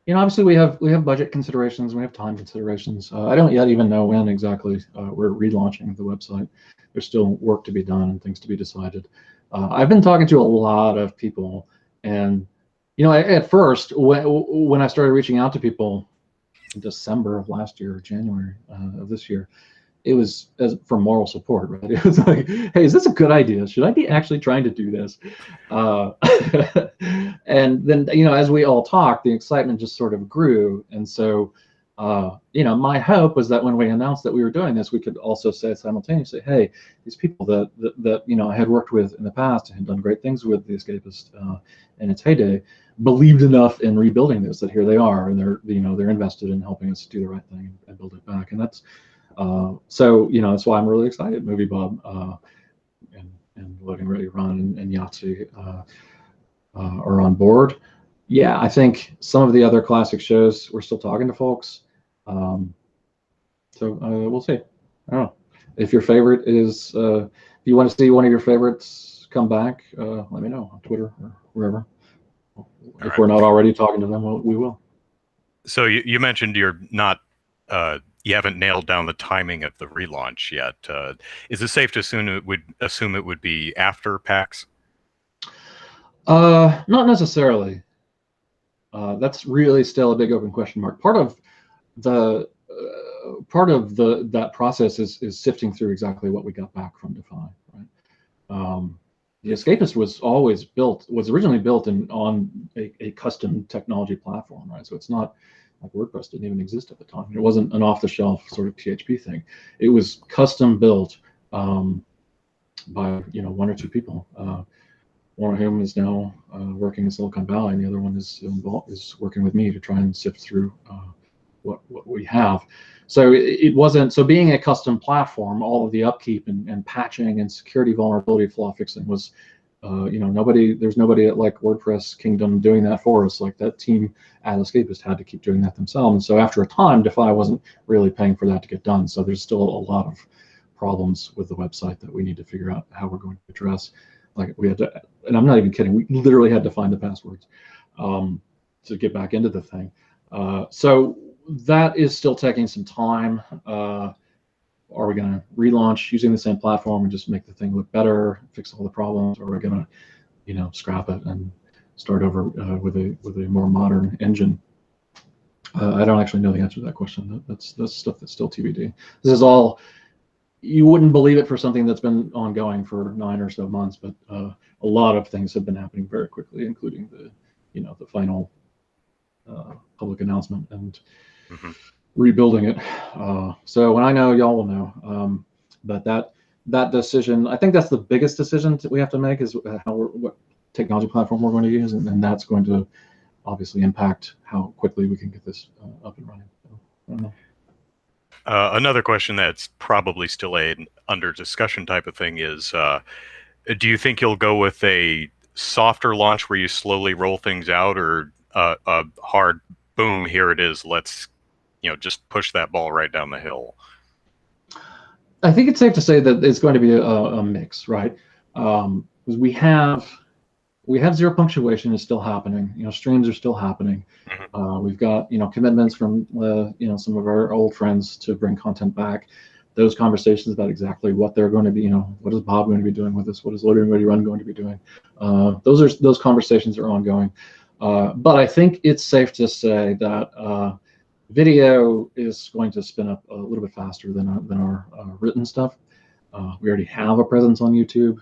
Obviously we have budget considerations, we have time considerations. I don't yet even know when exactly we're relaunching the website. There's still work to be done and things to be decided. I've been talking to a lot of people, and at first when I started reaching out to people in December of last year or January of this year, it was for moral support, right? It was like, hey, is this a good idea? Should I be actually trying to do this? And then, as we all talked, the excitement just sort of grew. And so, my hope was that when we announced that we were doing this, we could also say simultaneously, hey, these people that I had worked with in the past and had done great things with the Escapist in its heyday, believed enough in rebuilding this that here they are, and they're invested in helping us do the right thing and build it back. And that's that's why I'm really excited. Movie Bob and Loading Ready Run and Yahtzee are on board. Yeah, I think some of the other classic shows we're still talking to folks. So we'll see. I don't know. If your favorite is, if you want to see one of your favorites come back, let me know on Twitter or wherever. If we're not already talking to them, we will. So you mentioned you're not, you haven't nailed down the timing of the relaunch yet. Is it safe to assume it would be after PAX? Not necessarily. That's really still a big open question mark. Part of that process is sifting through exactly what we got back from Defy. Right. The Escapist was originally built on a custom technology platform, right? So it's not like WordPress didn't even exist at the time. It wasn't an off-the-shelf sort of PHP thing. It was custom built by one or two people. One of whom is now working in Silicon Valley, and the other one is working with me to try and sift through what we have. So it wasn't, so being a custom platform, all of the upkeep and patching and security vulnerability flaw fixing was, there's nobody at like WordPress Kingdom doing that for us. Like that team at Escapist had to keep doing that themselves. And so after a time, Defy wasn't really paying for that to get done. So there's still a lot of problems with the website that we need to figure out how we're going to address. Like we had to, and I'm not even kidding, we literally had to find the passwords to get back into the thing. So that is still taking some time. Are we going to relaunch using the same platform and just make the thing look better, fix all the problems, or are we going to, scrap it and start over with a more modern engine? I don't actually know the answer to that question. That's stuff that's still TBD. This is all, you wouldn't believe it for something that's been ongoing for 9 or so months, but a lot of things have been happening very quickly, including the final public announcement and rebuilding it. So when I know, y'all will know. But that decision, I think that's the biggest decision that we have to make, is what technology platform we're going to use, and that's going to obviously impact how quickly we can get this up and running. So, I don't know. Another question that's probably still a under discussion type of thing is, do you think you'll go with a softer launch where you slowly roll things out, or a hard boom, here it is, let's just push that ball right down the hill? I think it's safe to say that it's going to be a mix, right? Because we have zero punctuation is still happening. Streams are still happening. We've got commitments from some of our old friends to bring content back. Those conversations about exactly what they're going to be, what is Bob going to be doing with this? What is Loading Ready Run going to be doing? Those conversations are ongoing. But I think it's safe to say that video is going to spin up a little bit faster than our written stuff. We already have a presence on YouTube.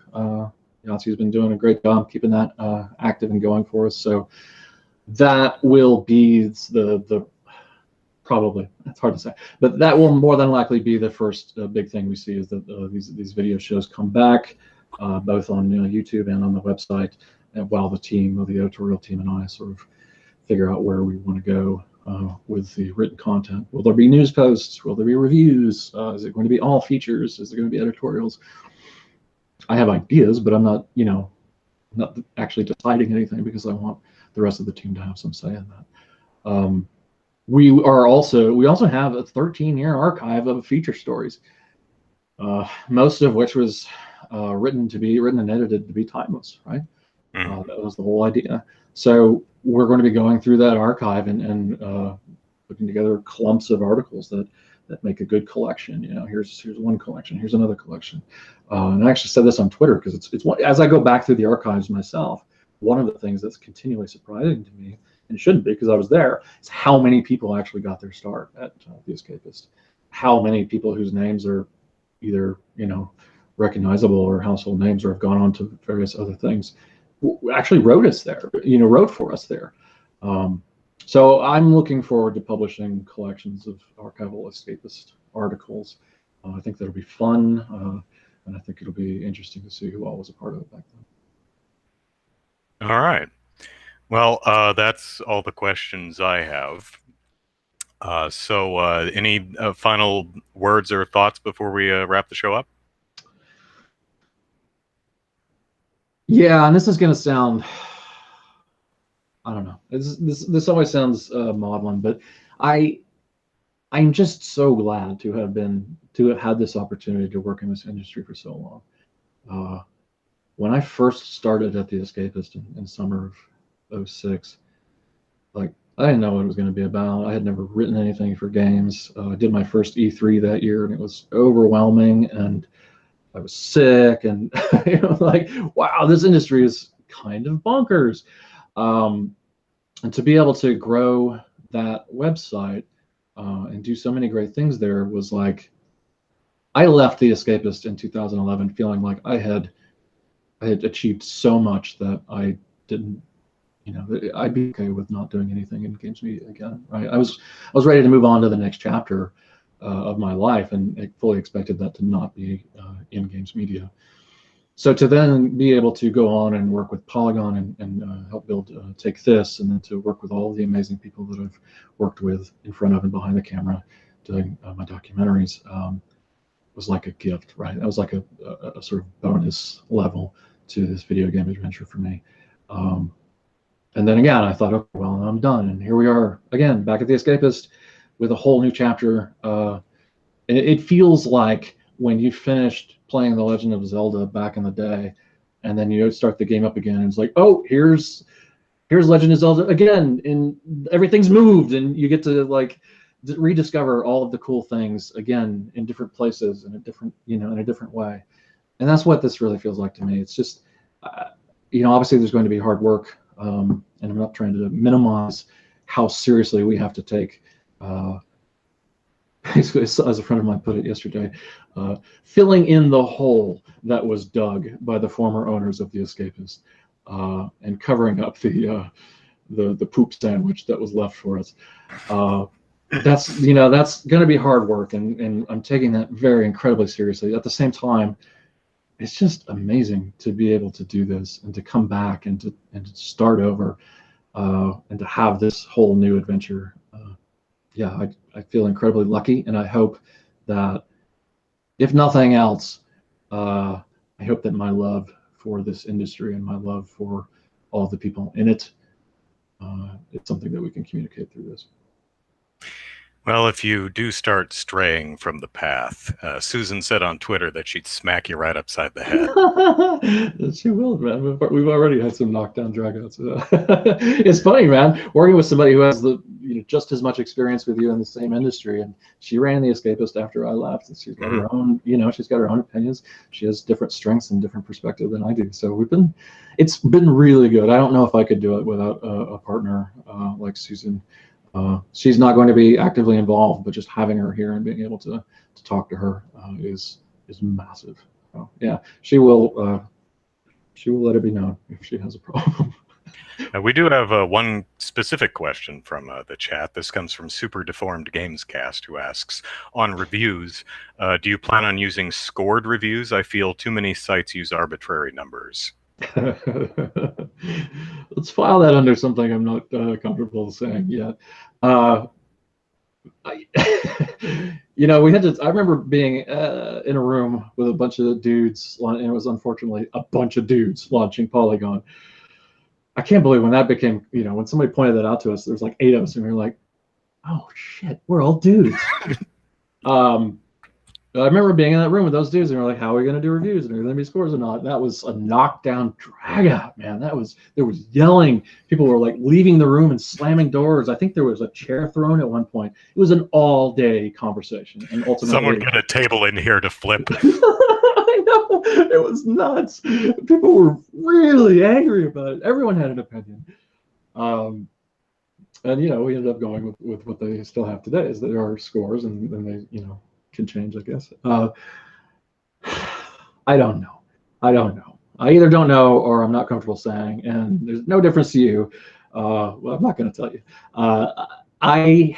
Yatsi's been doing a great job keeping that active and going for us. So that will be the probably, it's hard to say, but that will more than likely be the first big thing we see, is that these video shows come back, both on YouTube and on the website, and while the editorial team and I sort of figure out where we want to go with the written content. Will there be news posts? Will there be reviews? Is it going to be all features? Is there going to be editorials? I have ideas, but I'm not, not actually deciding anything, because I want the rest of the team to have some say in that. We also have a 13-year archive of feature stories, most of which was written and edited to be timeless, right? That was the whole idea. So we're going to be going through that archive and putting together clumps of articles that make a good collection. Here's one collection, here's another collection. And I actually said this on Twitter, because it's one, as I go back through the archives myself, one of the things that's continually surprising to me, and it shouldn't be because I was there, is how many people actually got their start at The Escapist. How many people whose names are either recognizable or household names, or have gone on to various other things, actually wrote us there, wrote for us there. So I'm looking forward to publishing collections of archival Escapist articles. I think that'll be fun, and I think it'll be interesting to see who all was a part of it back then. All right. Well, that's all the questions I have. So any final words or thoughts before we wrap the show up? Yeah, and this is going to sound I don't know. This always sounds maudlin, but I'm just so glad to have had this opportunity to work in this industry for so long. When I first started at the Escapist in summer of '06, like I didn't know what it was going to be about. I had never written anything for games. I did my first E3 that year, and it was overwhelming, and I was sick, and like, wow, this industry is kind of bonkers. And to be able to grow that website and do so many great things there was like, I left the Escapist in 2011 feeling like I had achieved so much that I didn't, I'd be okay with not doing anything in games media again. Right? I was ready to move on to the next chapter of my life, and I fully expected that to not be in games media. So to then be able to go on and work with Polygon and help build Take This, and then to work with all the amazing people that I've worked with in front of and behind the camera doing my documentaries was like a gift, right? That was like a sort of bonus level to this video game adventure for me. And then again, I thought, okay, well, I'm done. And here we are again, back at the Escapist with a whole new chapter. It feels like when you finished playing The Legend of Zelda back in the day, and then you start the game up again, and it's like, oh, here's Legend of Zelda again, and everything's moved, and you get to like rediscover all of the cool things again in different places and in a different way. And that's what this really feels like to me. It's just, obviously there's going to be hard work, and I'm not trying to minimize how seriously we have to take. As a friend of mine put it yesterday, filling in the hole that was dug by the former owners of the Escapist, and covering up the poop sandwich that was left for us. That's going to be hard work, and I'm taking that very incredibly seriously. At the same time, it's just amazing to be able to do this and to come back and to start over, and to have this whole new adventure. I feel incredibly lucky, and I hope that, if nothing else, I hope that my love for this industry and my love for all the people in it, it's something that we can communicate through this. Well, if you do start straying from the path, Susan said on Twitter that she'd smack you right upside the head. She will, man. We've already had some knockdown dragouts. It's funny, man, working with somebody who has just as much experience with you in the same industry, and she ran the Escapist after I left, and she's got her own, she's got her own opinions. She has different strengths and different perspective than I do. So it's been really good. I don't know if I could do it without a partner like Susan. She's not going to be actively involved, but just having her here and being able to talk to her is massive. So, yeah, she will let it be known if she has a problem. We do have one specific question from the chat. This comes from Super Deformed Gamescast, who asks, on reviews, do you plan on using scored reviews? I feel too many sites use arbitrary numbers. Let's file that under something I'm not comfortable saying yet. We had to. I remember being in a room with a bunch of dudes, and it was unfortunately a bunch of dudes launching Polygon. I can't believe when that became, when somebody pointed that out to us, there's like 8 of us, and we were like, oh shit, we're all dudes. I remember being in that room with those dudes, and we're like, how are we going to do reviews? And are there going to be scores or not? That was a knockdown drag out, man. There was yelling. People were like leaving the room and slamming doors. I think there was a chair thrown at one point. It was an all-day conversation. And ultimately, someone get a table in here to flip. I know. It was nuts. People were really angry about it. Everyone had an opinion. And, we ended up going with what they still have today, is that there are scores, and they, can change, I guess. I don't know. I either don't know or I'm not comfortable saying, and there's no difference to you. Well, I'm not going to tell you. I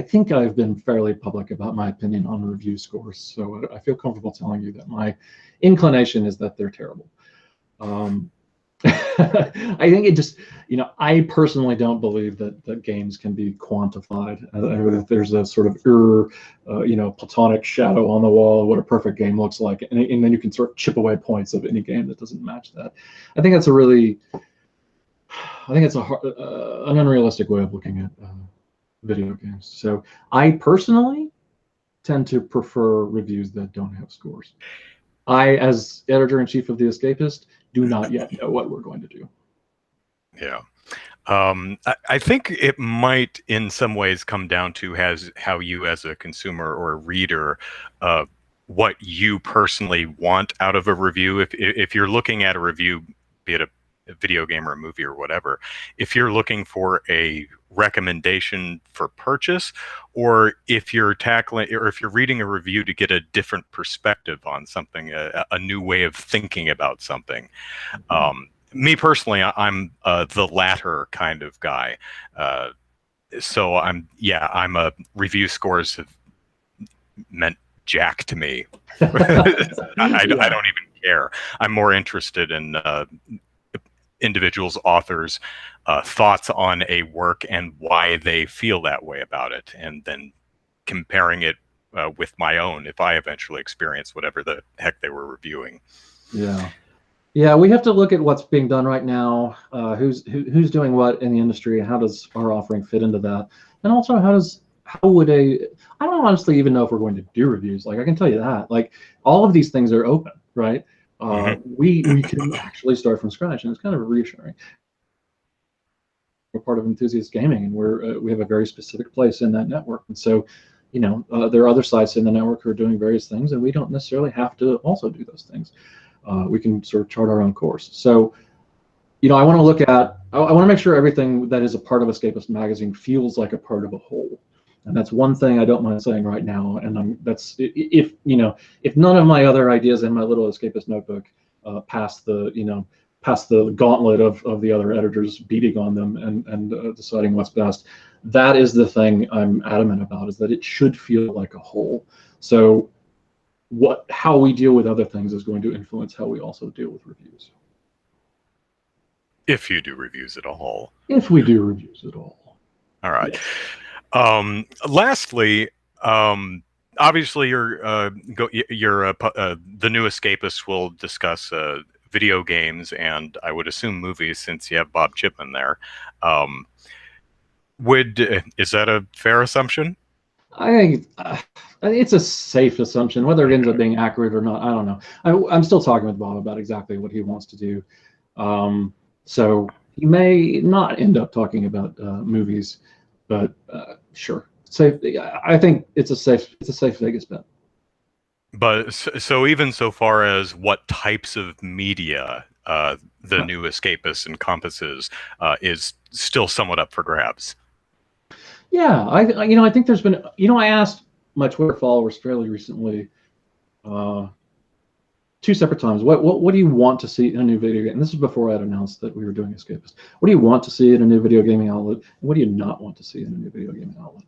think I've been fairly public about my opinion on review scores, so I feel comfortable telling you that my inclination is that they're terrible. I think it just, I personally don't believe that games can be quantified. That there's a sort of platonic shadow on the wall of what a perfect game looks like, and then you can sort of chip away points of any game that doesn't match that. I think that's a really I think it's an unrealistic way of looking at video games. So I personally tend to prefer reviews that don't have scores. I, as editor-in-chief of The Escapist, do not yet know what we're going to do. Yeah. I think it might, in some ways, come down to how you, as a consumer or a reader, what you personally want out of a review. If you're looking at a review, be it a video game or a movie or whatever, if you're looking for a recommendation for purchase, or if you're reading a review to get a different perspective on something, a new way of thinking about something. Me personally, I'm the latter kind of guy. So I'm a review scores have meant jack to me. I don't even care. I'm more interested in individuals, authors, thoughts on a work and why they feel that way about it, and then comparing it with my own if I eventually experience whatever the heck they were reviewing. Yeah, we have to look at what's being done right now, who's doing what in the industry, and how does our offering fit into that, and also how would I don't honestly even know if we're going to do reviews. Like, I can tell you that, like, all of these things are open, right? We can actually start from scratch, and it's kind of reassuring. We're part of Enthusiast Gaming, and we have a very specific place in that network, and so, there are other sites in the network who are doing various things, and we don't necessarily have to also do those things. We can sort of chart our own course. So, I want to make sure everything that is a part of Escapist Magazine feels like a part of a whole. And that's one thing I don't mind saying right now. And that's if none of my other ideas in my little Escapist notebook pass the gauntlet of the other editors beating on them and deciding what's best. That is the thing I'm adamant about, is that it should feel like a whole. So how we deal with other things is going to influence how we also deal with reviews. If you do reviews at all. If we do reviews at all. All right. Yes. Lastly, obviously the new Escapists will discuss video games and, I would assume, movies, since you have Bob Chipman there. Is that a fair assumption? I think it's a safe assumption. Whether it ends up being accurate or not, I don't know. I'm still talking with Bob about exactly what he wants to do. So he may not end up talking about movies, but sure. Safe. I think it's a safe Vegas bet. But so even so far as what types of media the new Escapist encompasses is still somewhat up for grabs. Yeah, I think there's been, I asked my Twitter followers fairly recently, 2 separate times, what do you want to see in a new video game? And this is before I had announced that we were doing Escapist. What do you want to see in a new video gaming outlet? And what do you not want to see in a new video gaming outlet?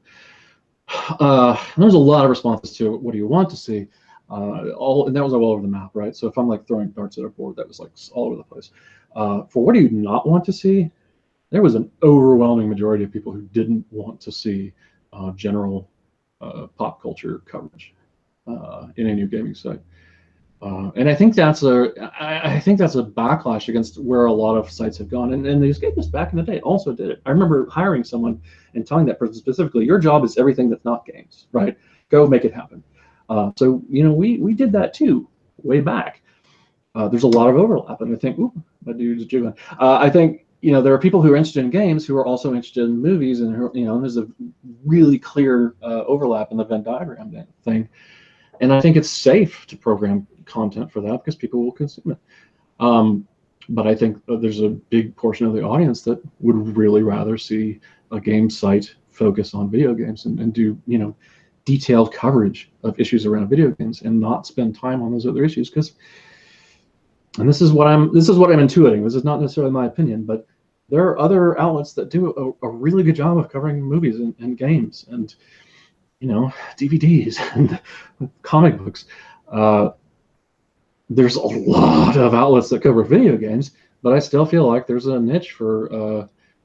There's a lot of responses to what do you want to see, and that was all over the map, right? So if I'm like throwing darts at a board, that was like all over the place. For what do you not want to see? There was an overwhelming majority of people who didn't want to see general pop culture coverage in a new gaming site, and I think that's a backlash against where a lot of sites have gone. And the Escapists back in the day also did it. I remember hiring someone and telling that person specifically, "Your job is everything that's not games, right? Go make it happen." So we did that too way back. There's a lot of overlap, and I think, ooh, my dude's jiggling. I think. There are people who are interested in games who are also interested in movies, and there's a really clear overlap in the Venn diagram thing. And I think it's safe to program content for that because people will consume it. But I think there's a big portion of the audience that would really rather see a game site focus on video games and do detailed coverage of issues around video games and not spend time on those other issues. And this is what I'm intuiting. This is not necessarily my opinion, but there are other outlets that do a really good job of covering movies and games and DVDs and comic books. There's a lot of outlets that cover video games, but I still feel like there's a niche for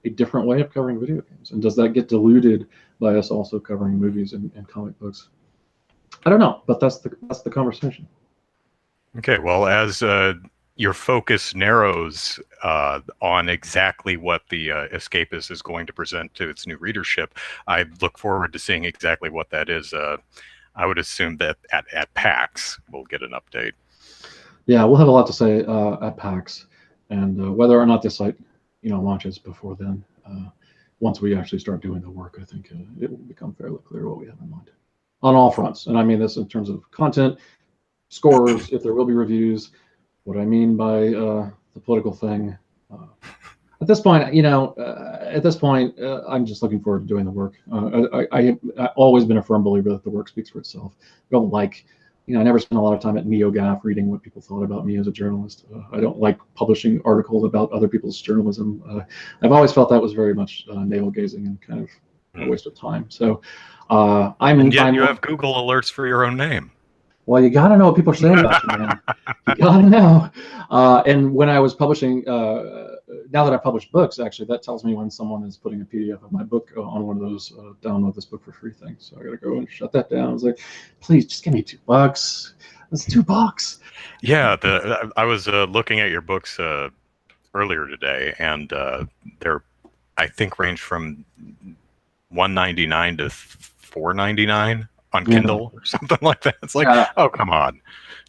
a different way of covering video games. And does that get diluted by us also covering movies and comic books? I don't know, but that's the conversation. Okay, well, as your focus narrows on exactly what the Escapist is going to present to its new readership. I look forward to seeing exactly what that is. I would assume that at PAX we'll get an update. Yeah, we'll have a lot to say at PAX, and whether or not the site, launches before then. Once we actually start doing the work, I think it will become fairly clear what we have in mind on all fronts. And I mean this in terms of content, scores, if there will be reviews, what I mean by the political thing. At this point, I'm just looking forward to doing the work. I've always been a firm believer that the work speaks for itself. I don't like, I never spent a lot of time at NeoGAF reading what people thought about me as a journalist. I don't like publishing articles about other people's journalism. I've always felt that was very much navel gazing and kind of a waste of time. So And yet you have Google alerts for your own name. Well, you got to know what people are saying about you, man. You got to know. And when I was publishing, now that I publish books, actually, that tells me when someone is putting a PDF of my book on one of those download this book for free things. So I got to go and shut that down. I was like, please, just give me $2. That's $2. Yeah, I was looking at your books earlier today, and they're, I think, range from $1.99 to $4.99 on Kindle or something like that. It's like, oh, come on,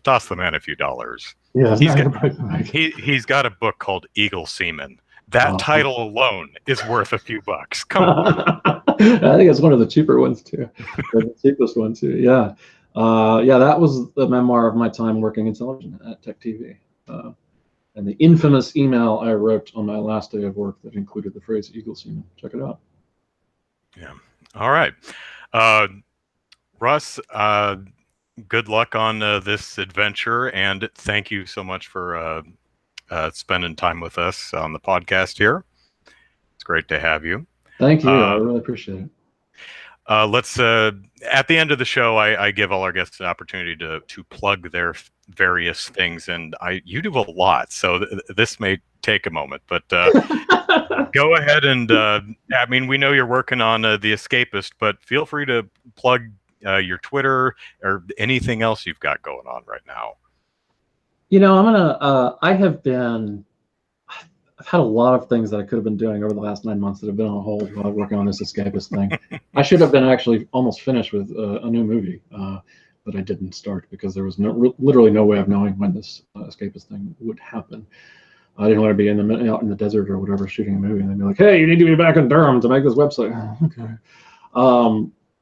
toss the man a few dollars. Yeah, he's got a book called Eagle Seaman. That title alone is worth a few bucks. Come on. I think it's one of the cheaper ones too, the cheapest one too. Yeah, that was the memoir of my time working in television at Tech TV, and the infamous email I wrote on my last day of work that included the phrase "Eagle Seaman." Check it out. Yeah. All right. Russ, good luck on this adventure, and thank you so much for spending time with us on the podcast here. It's great to have you. Thank you. I really appreciate it. Let's at the end of the show, I give all our guests an opportunity to plug their various things, and you do a lot, so this may take a moment, but go ahead and I mean, we know you're working on the Escapist, but feel free to plug your Twitter or anything else you've got going on right now. I've had a lot of things that I could have been doing over the last 9 months that have been on hold while working on this Escapist thing. I should have been actually almost finished with a new movie, but I didn't start because there was literally no way of knowing when this Escapist thing would happen. I didn't want to be out in the desert or whatever shooting a movie and they'd be like, hey, you need to be back in Durham to make this website. Okay.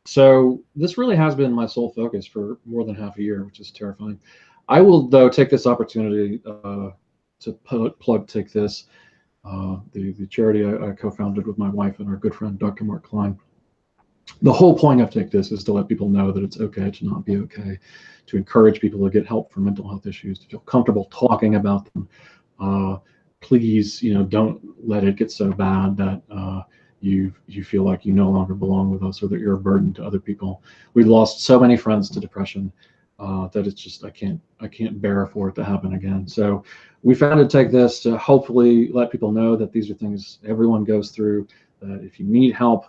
So this really has been my sole focus for more than half a year, which is terrifying. I will, though, take this opportunity to plug Take This, the charity I co-founded with my wife and our good friend, Dr. Mark Klein. The whole point of Take This is to let people know that it's okay to not be okay, to encourage people to get help for mental health issues, to feel comfortable talking about them. Please, don't let it get so bad that you feel like you no longer belong with us or that you're a burden to other people. We lost so many friends to depression that it's just I can't bear for it to happen again. So we founded Take This to hopefully let people know that these are things everyone goes through. That if you need help,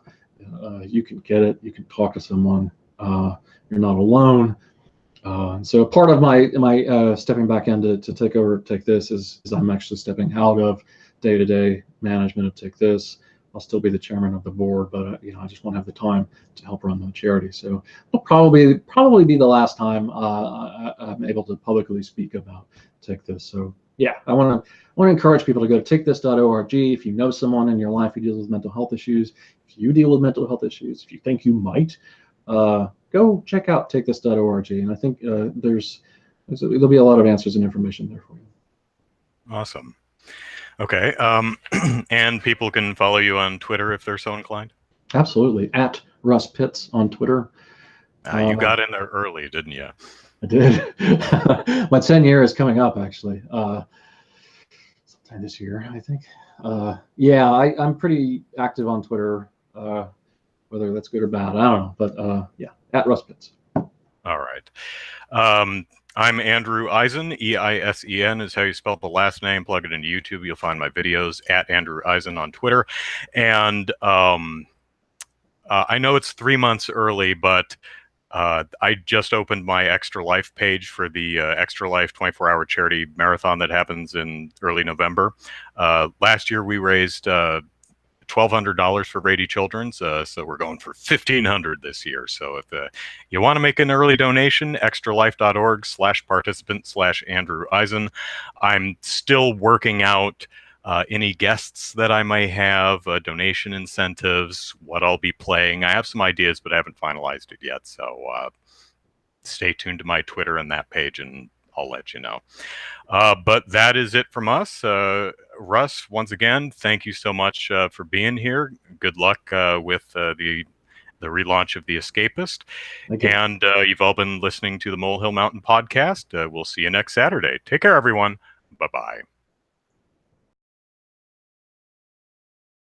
you can get it. You can talk to someone. You're not alone. So part of my stepping back in to take over Take This is I'm actually stepping out of day-to-day management of Take This. I'll still be the chairman of the board, but I just won't have the time to help run the charity. So it'll probably be the last time I'm able to publicly speak about Take This. So yeah, I want to encourage people to go to takethis.org. If you know someone in your life who deals with mental health issues, if you deal with mental health issues, if you think you might, go check out takethis.org. And I think there'll be a lot of answers and information there for you. Awesome. Okay. And people can follow you on Twitter if they're so inclined? Absolutely. At Russ Pitts on Twitter. You got in there early, didn't you? I did. My 10 year is coming up, actually. Sometime this year, I think. Yeah, I'm pretty active on Twitter. Whether that's good or bad, I don't know. But yeah, at Russ Pitts. All right. I'm Andrew Eisen. Eisen is how you spell the last name. Plug it into YouTube. You'll find my videos at Andrew Eisen on Twitter. And I know it's 3 months early, but I just opened my Extra Life page for the Extra Life 24-hour charity marathon that happens in early November. Last year we raised $1,200 for Brady Children's, so we're going for $1,500 this year. So if you want to make an early donation, extralife.org/participant/Andrew Eisen. I'm still working out any guests that I may have, donation incentives, what I'll be playing. I have some ideas, but I haven't finalized it yet. So stay tuned to my Twitter and that page, and I'll let you know. But that is it from us. Russ, once again, thank you so much for being here. Good luck with the relaunch of The Escapist. And you've all been listening to the Molehill Mountain podcast. We'll see you next Saturday. Take care, everyone. Bye-bye.